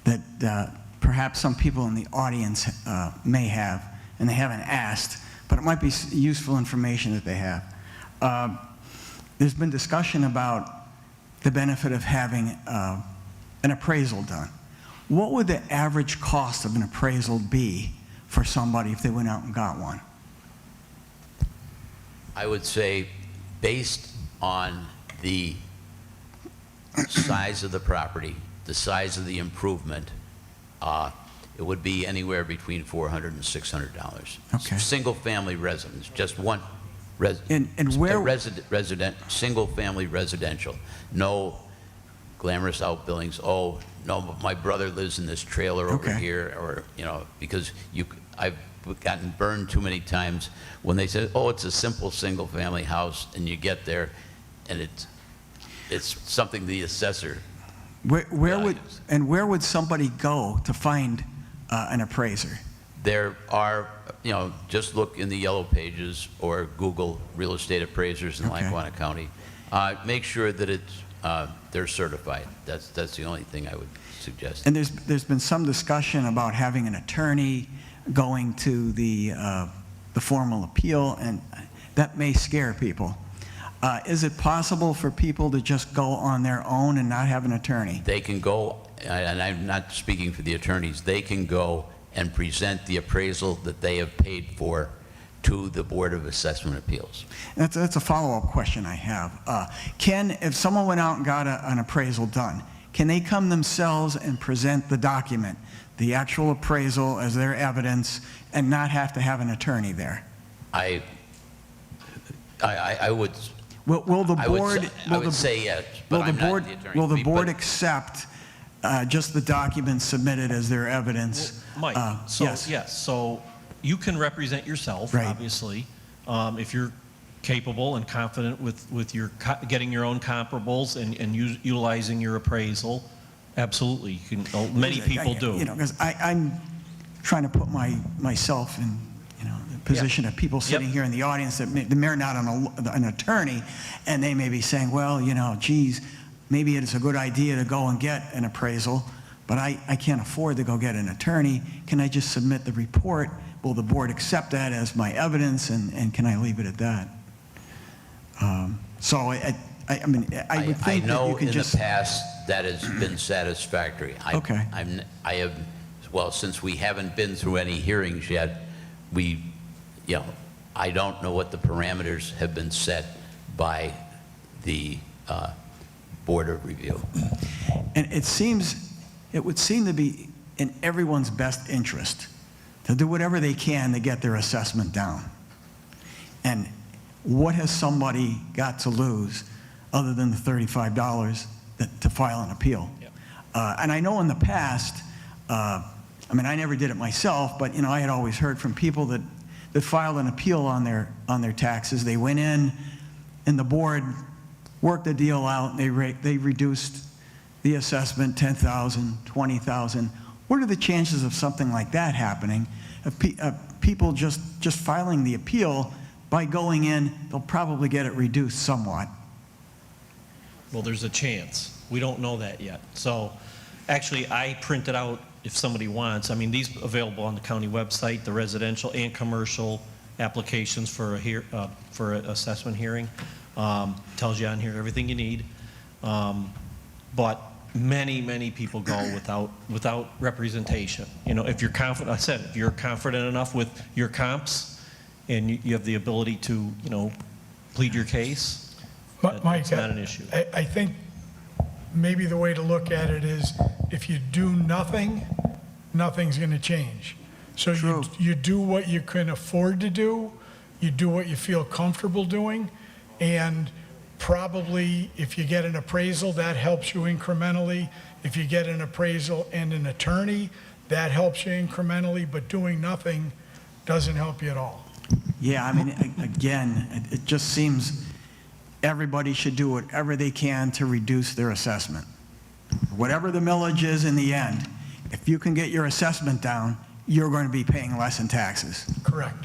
that perhaps some people in the audience may have, and they haven't asked, but it might be useful information that they have. There's been discussion about the benefit of having an appraisal done. What would the average cost of an appraisal be for somebody if they went out and got one? I would say, based on the size of the property, the size of the improvement, it would be anywhere between $400 and $600. Okay. Single-family residence, just one And where- single-family residential. No glamorous outbuildings. Oh, no, my brother lives in this trailer over Okay. here, or, because I've gotten burned too many times when they said, oh, it's a simple single-family house, and you get there, and it's something the assessor Where values. where would somebody go to find an appraiser? There are, just look in the yellow pages or Google real estate appraisers in Okay. Lackawanna County. Make sure that they're certified. That's the only thing I would suggest. And there's been some discussion about having an attorney going to the formal appeal, and that may scare people. Is it possible for people to just go on their own and not have an attorney? They can go, and I'm not speaking for the attorneys, they can go and present the appraisal that they have paid for to the Board of Assessment Appeals. That's a follow-up question I have. If someone went out and got an appraisal done, can they come themselves and present the document, the actual appraisal as their evidence, and not have to have an attorney there? I would, Will the I would board? say- I would say yes, but I'm not the attorney. Will the board But- accept just the documents submitted as their evidence? Mike, Yes. so you can represent yourself, Right. obviously, if you're capable and confident with your getting your own comparables and utilizing your appraisal. Absolutely, you can. Many people do. Because I'm trying to put myself in the position of people sitting here in the audience that they're not an attorney, and they may be saying, well, geez, maybe it's a good idea to go and get an appraisal, but I can't afford to go get an attorney. Can I just submit the report? Will the board accept that as my evidence, and can I leave it at that? So I would think I that know you can in just. the past that has been satisfactory. Okay. Since we haven't been through any hearings yet, I don't know what the parameters have been set by the Board of Review. And it would seem to be in everyone's best interest to do whatever they can to get their assessment down. And what has somebody got to lose other than the $35 to file an appeal? Yep. And I know in the past, I mean, I never did it myself, but, you know, I had always heard from people that filed an appeal on their taxes. They went in, and the board worked the deal out, and they reduced the assessment $10,000, $20,000. What are the chances of something like that happening? Of people just filing the appeal, by going in, they'll probably get it reduced somewhat. Well, there's a chance. We don't know that yet. So actually, I printed out, if somebody wants, I mean, these available on the county website, the residential and commercial applications for for an assessment hearing. Tells you on here everything you need. But many people go without representation. You know, if you're confident, I said, if you're confident enough with your comps and you have the ability to, you know, plead your case, Mike, it's not an issue. I think maybe the way to look at it is, if you do nothing, nothing's going to change. So you do what you can afford to do, you do what you feel comfortable doing, and probably if you get an appraisal, that helps you incrementally. If you get an appraisal and an attorney, that helps you incrementally, but doing nothing doesn't help you at all. Yeah, I mean, again, it just seems everybody should do whatever they can to reduce their assessment. Whatever the millage is in the end, if you can get your assessment down, you're going to be paying less in taxes. Correct.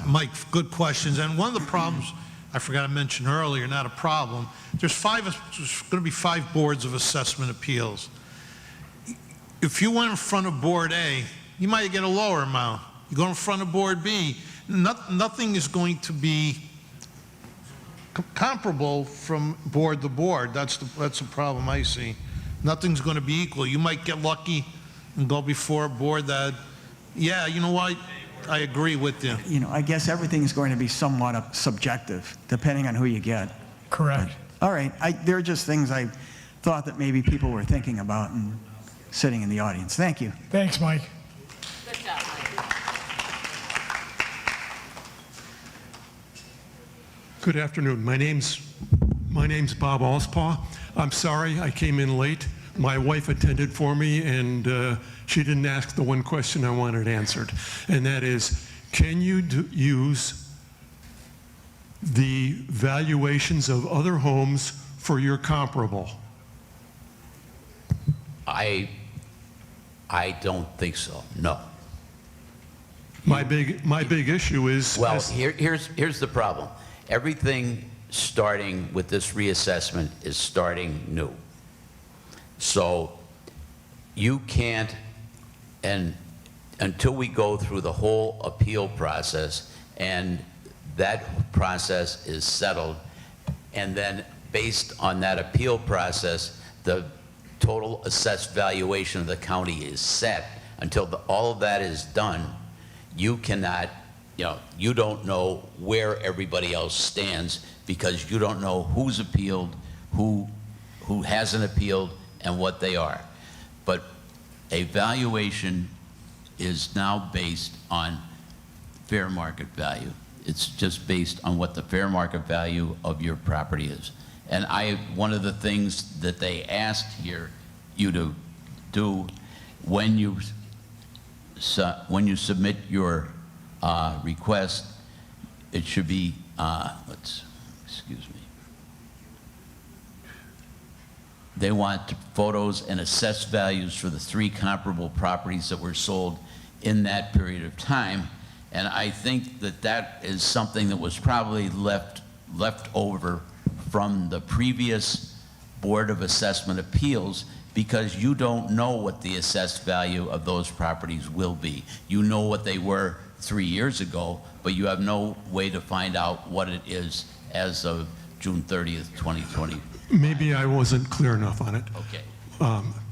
Mike, good questions. And one of the problems I forgot to mention earlier, not a problem, there's going to be 5 boards of assessment appeals. If you went in front of Board A, you might get a lower amount. You go in front of Board B, nothing is going to be comparable from board to board. That's the problem I see. Nothing's going to be equal. You might get lucky and go before a board that, yeah, you know what, I agree with you. You know, I guess everything is going to be somewhat subjective, depending on who you get. Correct. But, all right, there are just things I thought that maybe people were thinking about and sitting in the audience. Thank you. Thanks, Mike. Good job, Mike. Good afternoon. My name's Bob Alspaw. I'm sorry I came in late. My wife attended for me, and she didn't ask the one question I wanted answered, and that is, can you use the valuations of other homes for your comparable? I don't think so, no. My big issue is... Well, here's the problem. Everything starting with this reassessment is starting new. So you can't, and until we go through the whole appeal process and that process is settled, and then based on that appeal process, the total assessed valuation of the county is set, until all of that is done, you cannot, you know, you don't know where everybody else stands, because you don't know who's appealed, who hasn't appealed, and what they are. But a valuation is now based on fair market value. It's just based on what the fair market value of your property is. And one of the things that they asked you to do when you submit your request, it should be, excuse me. They want photos and assessed values for the 3 comparable properties that were sold in that period of time. And I think that is something that was probably left over from the previous Board of Assessment Appeals, because you don't know what the assessed value of those properties will be. You know what they were 3 years ago, but you have no way to find out what it is as of June 30th, 2020. Maybe I wasn't clear enough on it. Okay.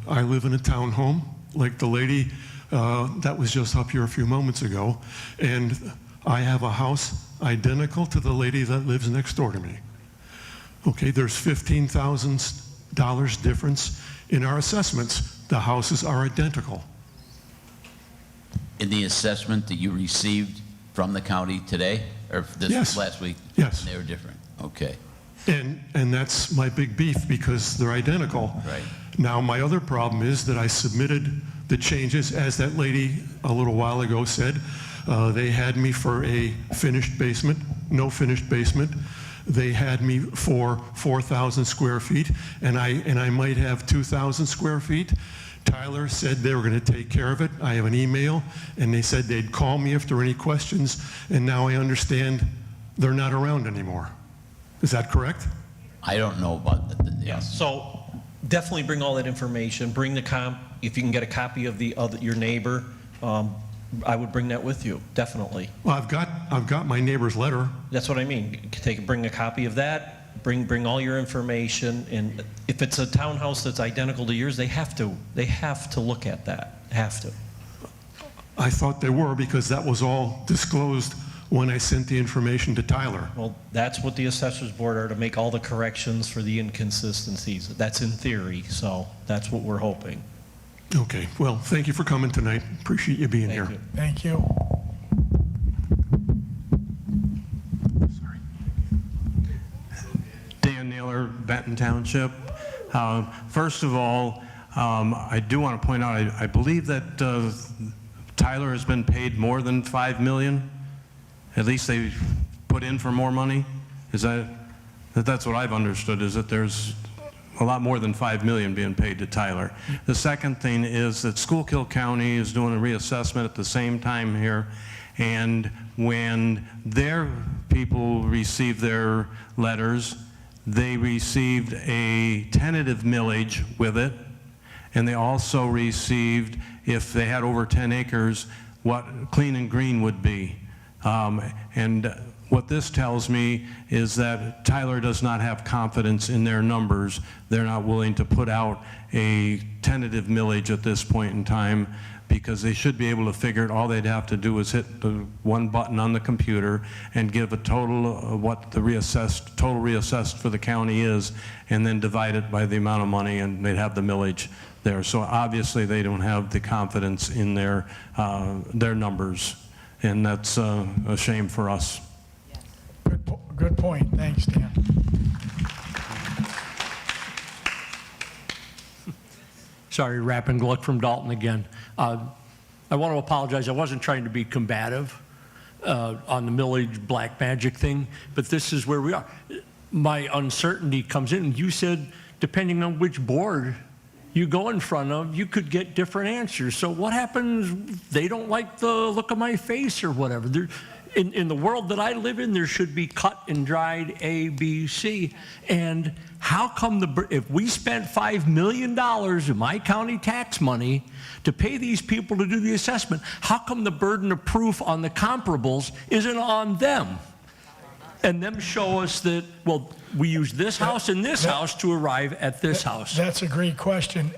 I live in a townhome, like the lady that was just up here a few moments ago, and I have a house identical to the lady that lives next door to me. Okay, there's $15,000 difference in our assessments. The houses are identical. In the assessment that you received from the county today, or last week? Yes. They were different, okay. And that's my big beef, because they're identical. Right. Now, my other problem is that I submitted the changes, as that lady a little while ago said. They had me for a finished basement, no finished basement. They had me for 4,000 square feet, and I might have 2,000 square feet. Tyler said they were going to take care of it. I have an email, and they said they'd call me if there were any questions, and now I understand they're not around anymore. Is that correct? I don't know about that. Yeah, so definitely bring all that information. Bring the if you can get a copy of your neighbor, I would bring that with you, definitely. Well, I've got my neighbor's letter. That's what I mean. Bring a copy of that. Bring all your information, and if it's a townhouse that's identical to yours, they have to look at that. Have to. I thought they were, because that was all disclosed when I sent the information to Tyler. Well, that's what the assessors board are, to make all the corrections for the inconsistencies. That's in theory, so that's what we're hoping. Okay, well, thank you for coming tonight. Appreciate you being here. Thank you. Dan Naylor, Benton Township. First of all, I do want to point out, I believe that Tyler has been paid more than $5 million. At least they put in for more money. That's what I've understood, is that there's a lot more than $5 million being paid to Tyler. The second thing is that Schuylkill County is doing a reassessment at the same time here, and when their people received their letters, they received a tentative millage with it, and they also received, if they had over 10 acres, what clean and green would be. And what this tells me is that Tyler does not have confidence in their numbers. They're not willing to put out a tentative millage at this point in time, because they should be able to figure it. All they'd have to do is hit the one button on the computer and give a total of what the total reassessed for the county is, and then divide it by the amount of money, and they'd have the millage there. So obviously they don't have the confidence in their numbers, and that's a shame for us. Good point. Thanks, Dan. Sorry, Rappin Gluck from Dalton again. I want to apologize. I wasn't trying to be combative on the millage black magic thing, but this is where we are. My uncertainty comes in. You said, depending on which board you go in front of, you could get different answers. So what happens if they don't like the look of my face or whatever? In the world that I live in, there should be cut and dried A, B, C. And how come if we spent $5 million of my county tax money to pay these people to do the assessment, how come the burden of proof on the comparables isn't on them? And them show us that, well, we use this house and this house to arrive at this house. That's a great question.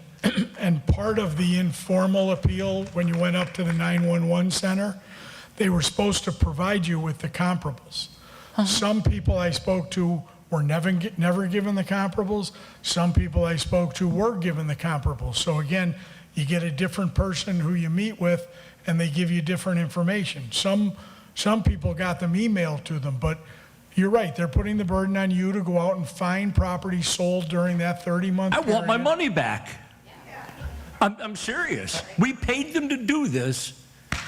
And part of the informal appeal, when you went up to the 911 center, they were supposed to provide you with the comparables. Some people I spoke to were never given the comparables. Some people I spoke to were given the comparables. So again, you get a different person who you meet with, and they give you different information. Some people got them emailed to them, but you're right. They're putting the burden on you to go out and find property sold during that 30-month period. I want my money back. I'm serious. We paid them to do this,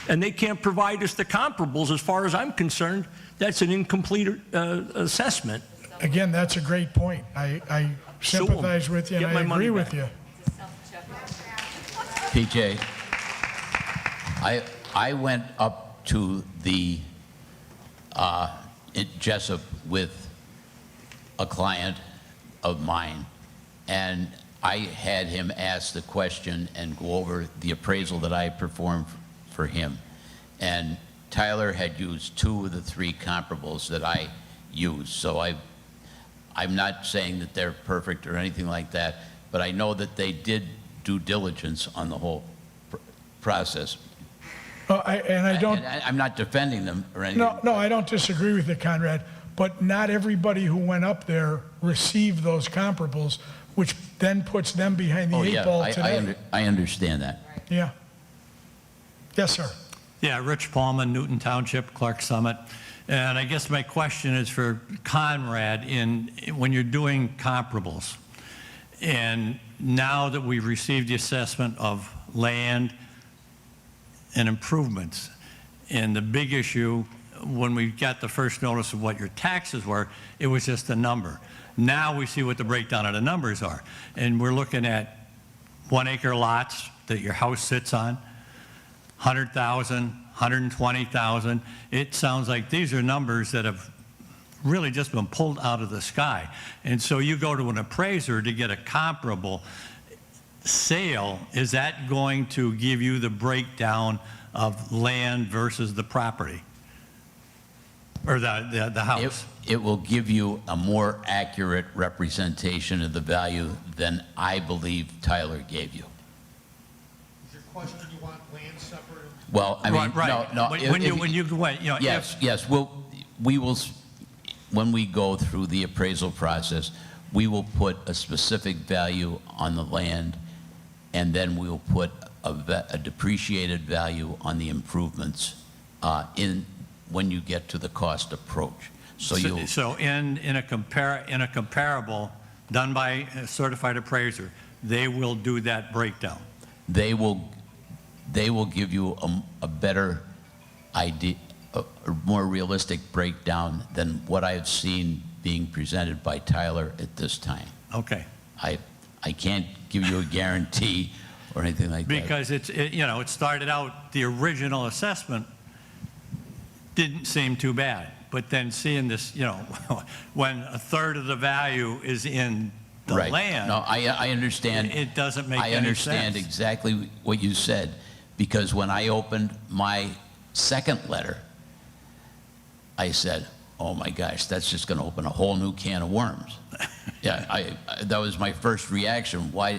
and they can't provide us the comparables. As far as I'm concerned, that's an incomplete assessment. Again, that's a great point. I sympathize with you, and I agree with you. PJ, I went up to the Jessup with a client of mine, and I had him ask the question and go over the appraisal that I performed for him. And Tyler had used 2 of the 3 comparables that I used. So I'm not saying that they're perfect or anything like that, but I know that they did due diligence on the whole process. I'm not defending them or anything. No, I don't disagree with you, Conrad, but not everybody who went up there received those comparables, which then puts them behind the 8 ball today. I understand that. Yeah. Yes, sir. Yeah, Rich Paulman, Newton Township, Clark Summit. And I guess my question is for Conrad, when you're doing comparables, and now that we've received the assessment of land and improvements. And the big issue, when we got the first notice of what your taxes were, it was just a number. Now we see what the breakdown of the numbers are. And we're looking at 1 acre lots that your house sits on, 100,000, 120,000. It sounds like these are numbers that have really just been pulled out of the sky. And so you go to an appraiser to get a comparable sale. Is that going to give you the breakdown of land versus the property? Or the house? It will give you a more accurate representation of the value than I believe Tyler gave you. Is your question, you want land separate? Well, I mean, Right. no. When you went, you know, Yes, yes, we will, when we go through the appraisal process, we will put a specific value on the land, and then we'll put a depreciated value on the improvements when you get to the cost approach. So you'll. So in a comparable done by a certified appraiser, they will do that breakdown. They will give you a better idea, a more realistic breakdown than what I've seen being presented by Tyler at this time. Okay. I can't give you a guarantee or anything like that. Because it started out, the original assessment didn't seem too bad. But then seeing this, when a third of the value is in the Right. land. No, I understand. It doesn't make any sense. I understand exactly what you said, because when I opened my second letter, I said, oh my gosh, that's just going to open a whole new can of worms. Yeah, that was my first reaction. Why,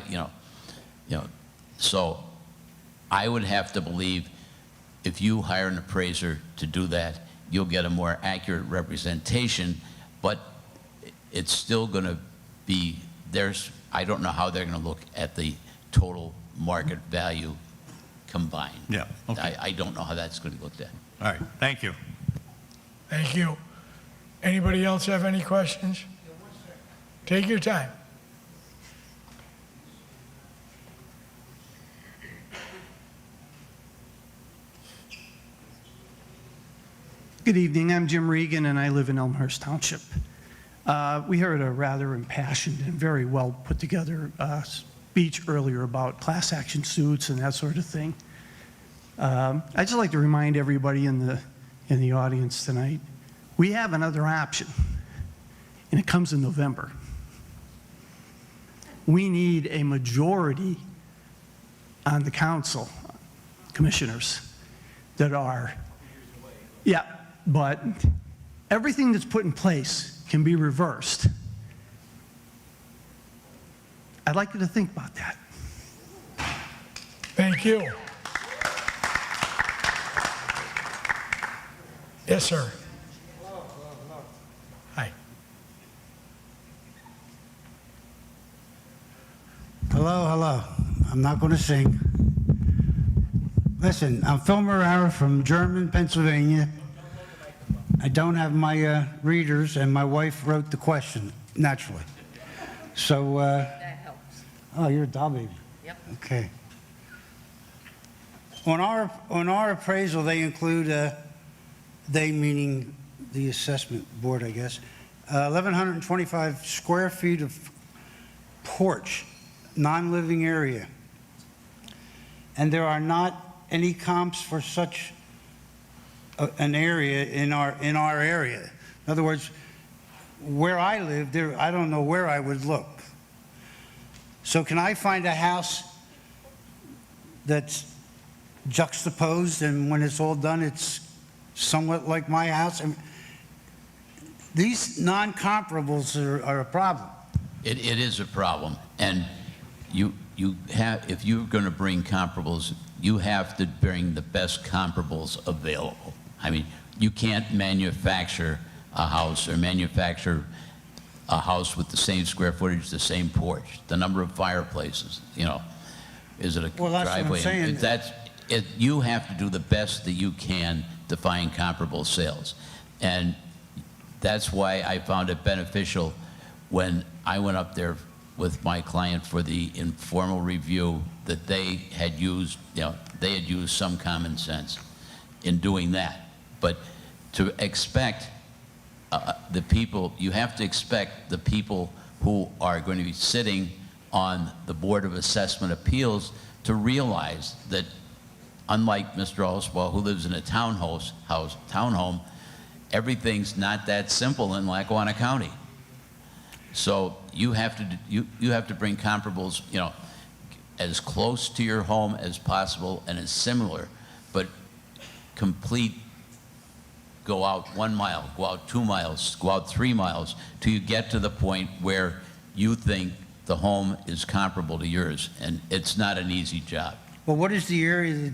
so I would have to believe if you hire an appraiser to do that, you'll get a more accurate representation, but it's still going to be, I don't know how they're going to look at the total market value combined. Yeah, okay. I don't know how that's going to be looked at. All right, thank you. Thank you. Anybody else have any questions? Take your time. Good evening. I'm Jim Regan, and I live in Elmhurst Township. We heard a rather impassioned and very well put together speech earlier about class action suits and that sort of thing. I'd just like to remind everybody in the audience tonight, we have another option, and it comes in November. We need a majority on the council, commissioners, that are, yeah, but everything that's put in place can be reversed. I'd like you to think about that. Thank you. Yes, sir. Hi. Hello, hello. I'm not going to sing. Listen, I'm Phil Morara from German, Pennsylvania. I don't have my readers, and my wife wrote the question, naturally. So, That helps. oh, you're a doll baby. Yep. Okay. On our appraisal, they include, they meaning the assessment board, I guess, 1,125 square feet of porch, non-living area. And there are not any comps for such an area in our area. In other words, where I live, I don't know where I would look. So can I find a house that's juxtaposed, and when it's all done, it's somewhat like my house? I mean, these non-comparables are a problem. It is a problem, and if you're going to bring comparables, you have to bring the best comparables available. I mean, you can't manufacture a house or manufacture a house with the same square footage, the same porch, the number of fireplaces, is it a Well, that's driveway? what I'm saying. You have to do the best that you can to find comparable sales. And that's why I found it beneficial when I went up there with my client for the informal review that they had used, they had used some common sense in doing that. But to expect the people, you have to expect the people who are going to be sitting on the Board of Assessment Appeals to realize that, unlike Mr. Oswald, who lives in a townhome, everything's not that simple in Lackawanna County. So you have to bring comparables, as close to your home as possible and as similar, but complete. Go out 1 mile, go out 2 miles, go out 3 miles, till you get to the point where you think the home is comparable to yours, and it's not an easy job. Well, what is the area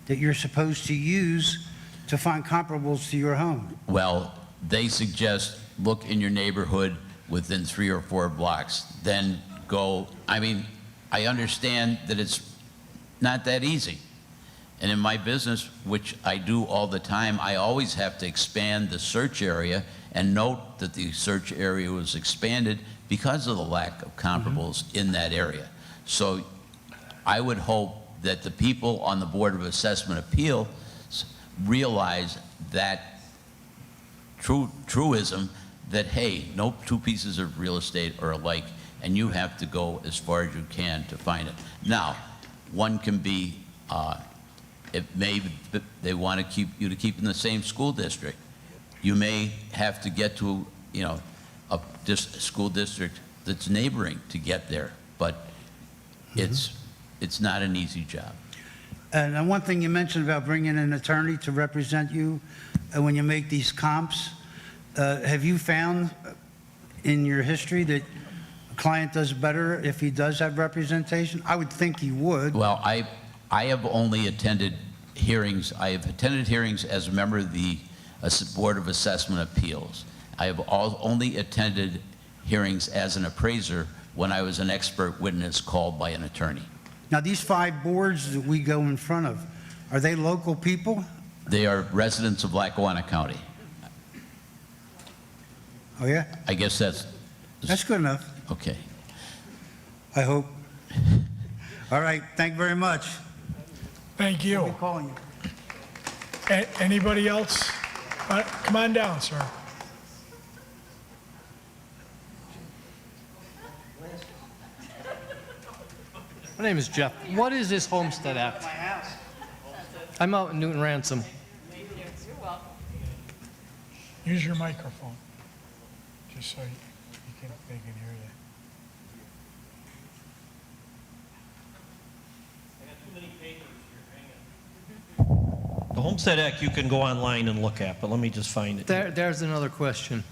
that you're supposed to use to find comparables to your home? Well, they suggest look in your neighborhood within 3 or 4 blocks, then go. I mean, I understand that it's not that easy. And in my business, which I do all the time, I always have to expand the search area and note that the search area was expanded because of the lack of comparables in that area. So I would hope that the people on the Board of Assessment Appeals realize that truism that, hey, no two pieces of real estate are alike, and you have to go as far as you can to find it. Now, one can be, they want to keep you keep in the same school district. You may have to get to, a school district that's neighboring to get there, but it's not an easy job. And one thing you mentioned about bringing an attorney to represent you when you make these comps, have you found in your history that a client does better if he does have representation? I would think he would. Well, I have only attended hearings. I have attended hearings as a member of the Board of Assessment Appeals. I have only attended hearings as an appraiser when I was an expert witness called by an attorney. Now, these 5 boards that we go in front of, are they local people? They are residents of Lackawanna County. Oh, yeah? I guess that's good enough. okay. I hope. All right, thank you very much. Thank you. I'll be calling you. Anybody else? Come on down, sir. My name is Jeff. What is this Homestead Act? I'm out in Newton Ransom. Use your microphone, just so they can hear you. The Homestead Act you can go online and look at, but let me just find it. There's another question.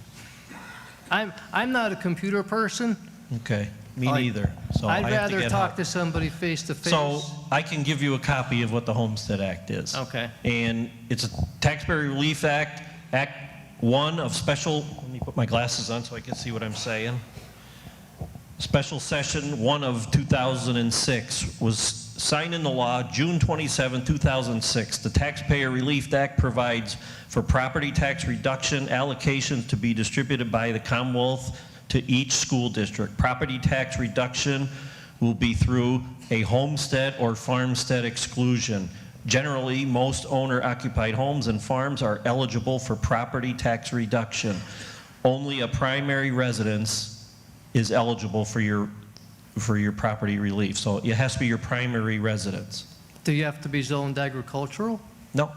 I'm not a computer person. Okay, me neither. So I'd I have to rather get talk help. to somebody face to face. So I can give you a copy of what the Homestead Act is. Okay. And it's a Taxpayer Relief Act, Act 1 of special, let me put my glasses on so I can see what I'm saying. Special Session 1 of 2006 was signed into law June 27, 2006. The Taxpayer Relief Act provides for property tax reduction allocations to be distributed by the Commonwealth to each school district. Property tax reduction will be through a homestead or farmstead exclusion. Generally, most owner-occupied homes and farms are eligible for property tax reduction. Only a primary residence is eligible for your property relief. So it has to be your primary residence. Do you have to be zoned agricultural? No,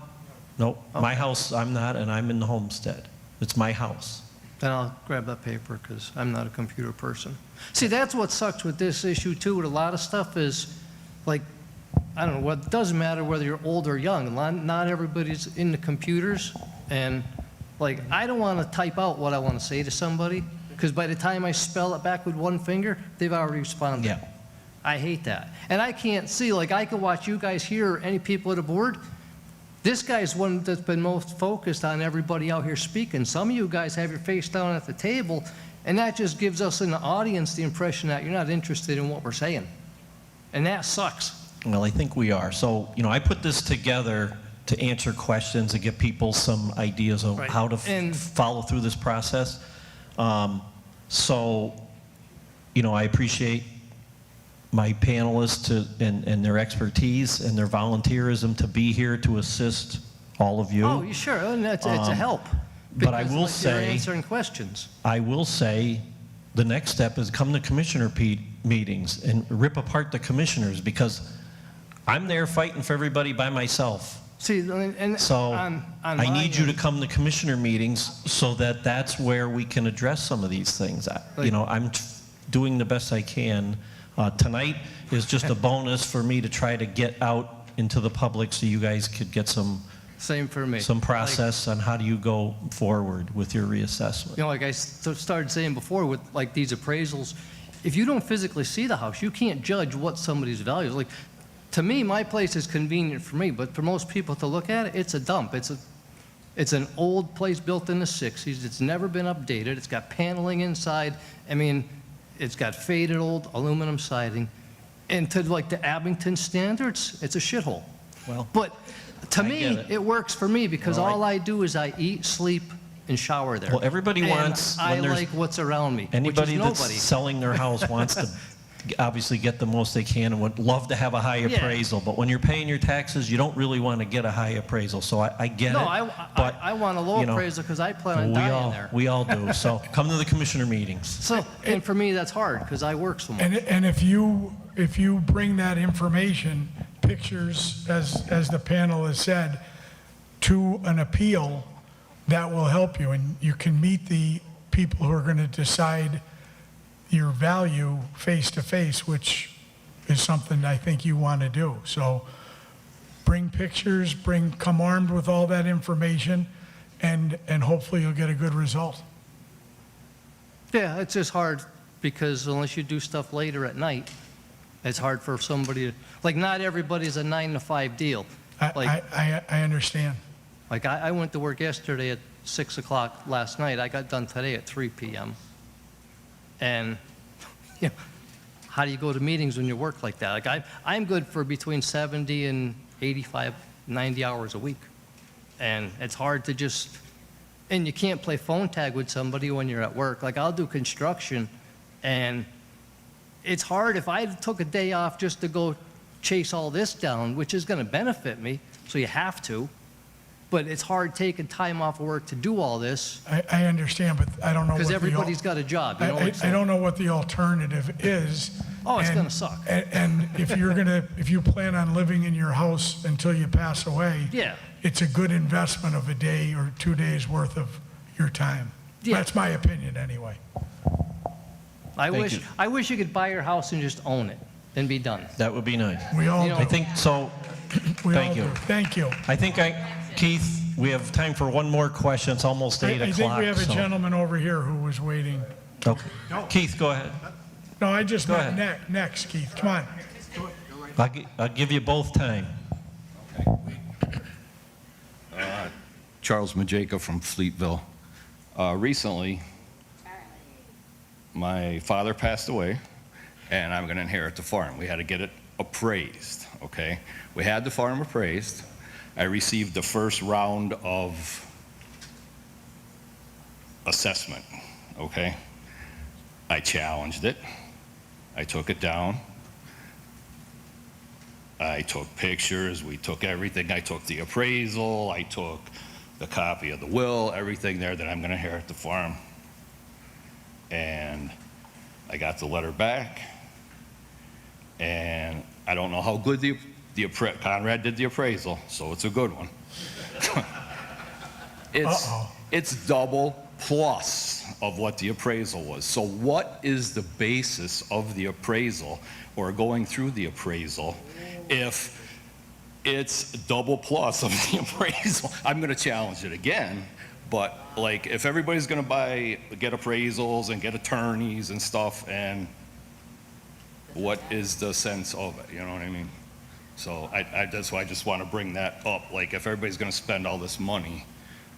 no. Okay. My house, I'm not, and I'm in the homestead. It's my house. Then I'll grab that paper because I'm not a computer person. See, that's what sucks with this issue too, with a lot of stuff is, like, I don't know, it doesn't matter whether you're old or young. Not everybody's into computers. And, like, I don't want to type out what I want to say to somebody because by the time I spell it back with one finger, they've already responded. Yeah. I hate that. And I can't see, like, I can watch you guys here or any people at the board. This guy's one that's been most focused on everybody out here speaking. Some of you guys have your face down at the table, and that just gives us in the audience the impression that you're not interested in what we're saying. And that sucks. Well, I think we are. So, I put this together to answer questions and give people some ideas of how to follow through this process. So I appreciate my panelists and their expertise and their volunteerism to be here to assist all of you. Oh, you sure, and it's a help. But I because, will like, you're say, answering questions. I will say, the next step is come to commissioner meetings and rip apart the commissioners, because I'm there fighting for everybody by myself. See, and So on I my need you to end- come to commissioner meetings so that that's where we can address some of these things. I'm doing the best I can. Tonight is just a bonus for me to try to get out into the public so you guys could get some Same for me. process on how do you go forward with your reassessment. Like I started saying before with like these appraisals, if you don't physically see the house, you can't judge what somebody's value is. Like, to me, my place is convenient for me, but for most people to look at it, it's a dump. It's an old place built in the 60s. It's never been updated. It's got paneling inside. I mean, it's got faded old aluminum siding. And to like the Abington standards, it's a shithole. Well, but to I me, get it works for me because Well, all I do is I eat, sleep, and shower there. Well, everybody And wants, I when there's like what's around me, anybody which is that's nobody. selling their house wants to obviously get the most they can and would love to have a high Yeah. appraisal, but when you're paying your taxes, you don't really want to get a high appraisal. So I get No, it. but, I want a low you know, appraisal because I plan on dying there. We all do. So come to the commissioner meetings. So, and for me, that's hard because I work so much. And if you bring that information, pictures, as the panel has said, to an appeal, that will help you, and you can meet the people who are going to decide your value face to face, which is something I think you want to do. So bring pictures, come armed with all that information, and hopefully you'll get a good result. Yeah, it's just hard because unless you do stuff later at night, it's hard for somebody to, like, not everybody's a 9 to 5 deal. I understand. Like, I went to work yesterday at 6 o'clock last night. I got done today at 3 p.m. And, you know, how do you go to meetings when you work like that? Like, I'm good for between 70 and 85, 90 hours a week. And it's hard to just, and you can't play phone tag with somebody when you're at work. Like, I'll do construction, and it's hard if I took a day off just to go chase all this down, which is going to benefit me, so you have to. But it's hard taking time off of work to do all this. I understand, but I don't know what Because the everybody's got a job. You know, I don't know what the alternative is. Oh, it's And- gonna suck. And if you plan on living in your house until you pass away, Yeah. it's a good investment of a day or 2 days worth of your time. Yeah. That's my opinion, anyway. I Thank wish you. I wish you could buy your house and just own it and be done. That would be nice. We all You know- do. I think so. We all Thank you. do. Thank you. I think Keith, we have time for one more question. It's almost 8 I o'clock. think we have a so- gentleman over here who was waiting. Okay. Keith, go ahead. No, I just Go meant next, Keith. Come on. I'll give you both time. Charles Majeka from Fleetville. Recently, my father passed away, and I'm going to inherit the farm. We had to get it appraised, okay? We had the farm appraised. I received the first round of assessment, okay? I challenged it. I took it down. I took pictures. We took everything. I took the appraisal. I took the copy of the will, everything there that I'm going to inherit the farm. And I got the letter back. And I don't know how good Conrad did the appraisal, so it's a good one. It's double plus of what the appraisal was. So what is the basis of the appraisal or going through the appraisal if it's double plus of the appraisal? I'm going to challenge it again, but like if everybody's going to get appraisals and get attorneys and stuff, and what is the sense of it? You know what I mean? So that's why I just want to bring that up. Like if everybody's going to spend all this money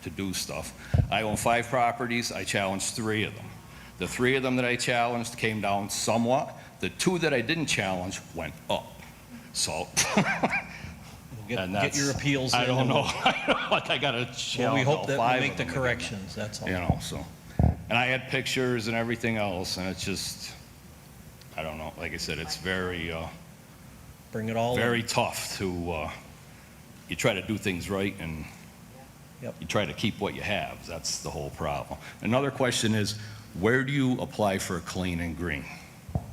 to do stuff. I own 5 properties. I challenged 3 of them. The 3 of them that I challenged came down somewhat. The 2 that I didn't challenge went up. So Get your appeals in. I don't and know. Like I got to challenge Well, we all hope that 5 we make of the them. corrections, that's all. You know, so. And I had pictures and everything else, and it's just, like I said, it's very, Bring it all in. very tough to, you try to do things right and Yep. you try to keep what you have. That's the whole problem. Another question is, where do you apply for a clean and green?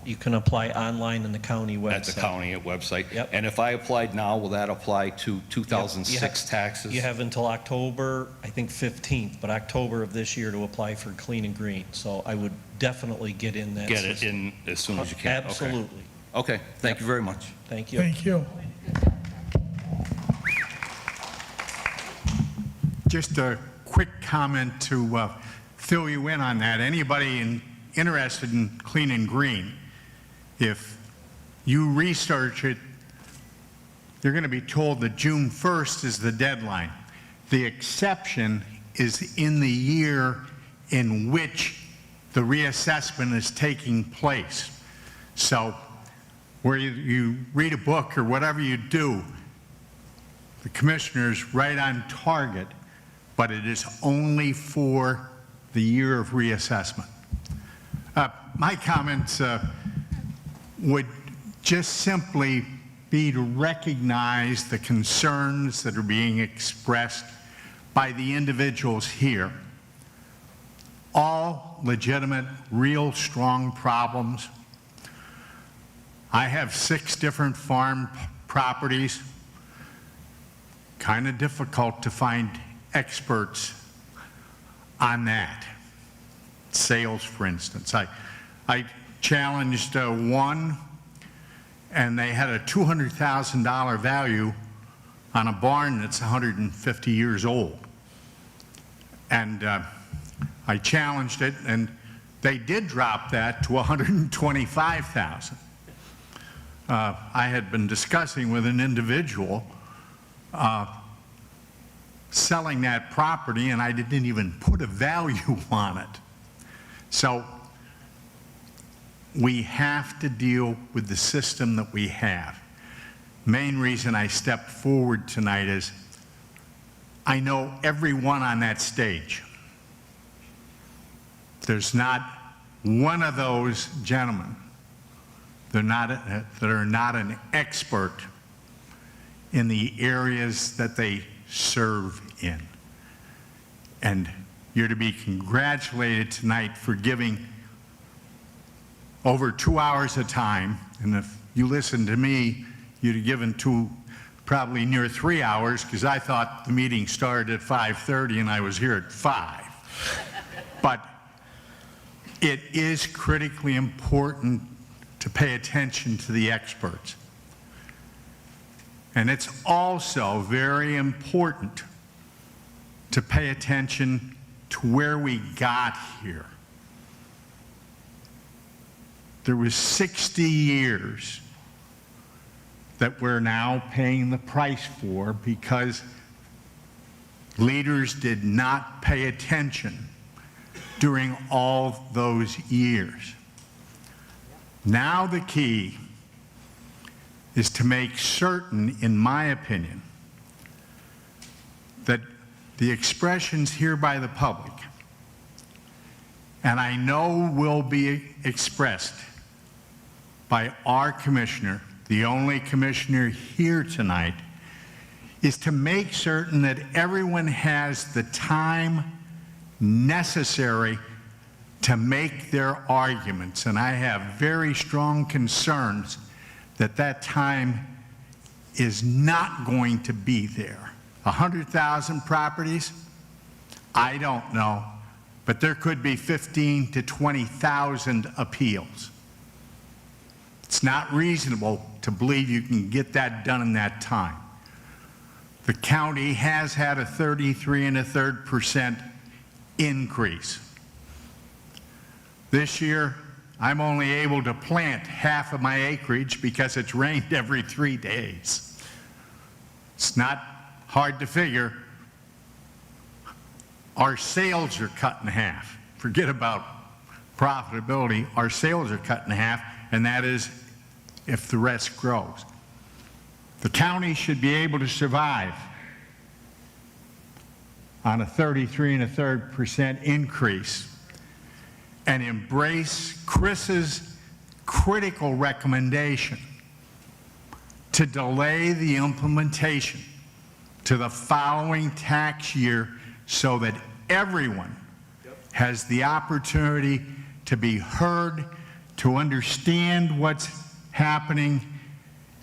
You can apply online in the county website. At the county website? Yep. And if I applied now, will that apply to 2006 taxes? You have until October, I think 15th, but October of this year to apply for clean and green. So I would definitely get in that Get it system. in as soon as you can? Okay. Absolutely. Okay, thank you very much. Thank you. Thank you. Just a quick comment to fill you in on that. Anybody interested in clean and green, if you research it, you're going to be told that June 1st is the deadline. The exception is in the year in which the reassessment is taking place. So where you read a book or whatever you do, the commissioner's right on target, but it is only for the year of reassessment. My comments would just simply be to recognize the concerns that are being expressed by the individuals here. All legitimate, real strong problems. I have 6 different farm properties. Kind of difficult to find experts on that. Sales, for instance. I challenged one, and they had a $200,000 value on a barn that's 150 years old. And I challenged it, and they did drop that to $125,000. I had been discussing with an individual selling that property, and I didn't even put a value on it. So we have to deal with the system that we have. Main reason I stepped forward tonight is I know everyone on that stage. There's not one of those gentlemen that are not an expert in the areas that they serve in. And you're to be congratulated tonight for giving over 2 hours of time. And if you listened to me, you'd have given probably near 3 hours, because I thought the meeting started at 5:30 and I was here at 5. But it is critically important to pay attention to the experts. And it's also very important to pay attention to where we got here. There was 60 years that we're now paying the price for because leaders did not pay attention during all those years. Now the key is to make certain, in my opinion, that the expressions here by the public, and I know will be expressed by our commissioner, the only commissioner here tonight, is to make certain that everyone has the time necessary to make their arguments. And I have very strong concerns that that time is not going to be there. 100,000 properties? I don't know, but there could be 15 to 20,000 appeals. It's not reasonable to believe you can get that done in that time. The county has had a 33 1/3% increase. This year, I'm only able to plant half of my acreage because it's rained every 3 days. It's not hard to figure. Our sales are cut in half. Forget about profitability. Our sales are cut in half, and that is if the rest grows. The county should be able to survive on a 33 1/3% increase and embrace Chris's critical recommendation to delay the implementation to the following tax year so that everyone has the opportunity to be heard, to understand what's happening,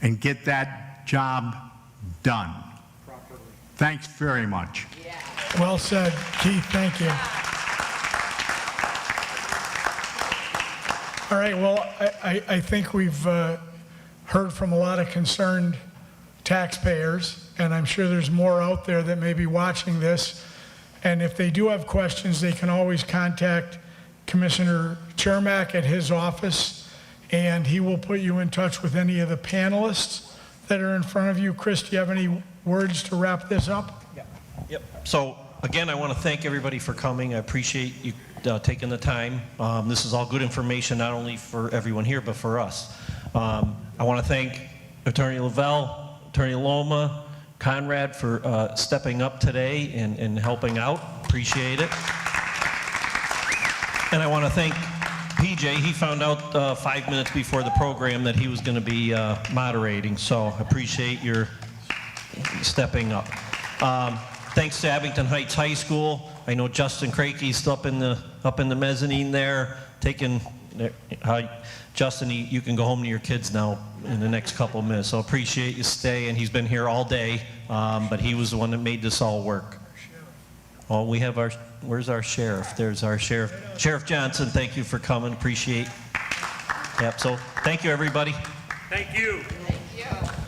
and get that job done. Thanks very much. Well said, Keith, thank you. All right, well, I think we've heard from a lot of concerned taxpayers, and I'm sure there's more out there that may be watching this. And if they do have questions, they can always contact Commissioner Chermak at his office, and he will put you in touch with any of the panelists that are in front of you. Chris, do you have any words to wrap this up? Yep. So again, I want to thank everybody for coming. I appreciate you taking the time. This is all good information, not only for everyone here, but for us. I want to thank Attorney Lavelle, Attorney Loma, Conrad for stepping up today and helping out. Appreciate it. And I want to thank PJ. He found out 5 minutes before the program that he was going to be moderating, so appreciate your stepping up. Thanks to Abington Heights High School. I know Justin Crakey's still up in the mezzanine there, taking. Justin, you can go home to your kids now in the next couple of minutes. So appreciate you staying. He's been here all day, but he was the one that made this all work. Oh, we have where's our sheriff? There's our sheriff. Sheriff Johnson, thank you for coming. Appreciate. Yep. So thank you, everybody. Thank you. Thank you.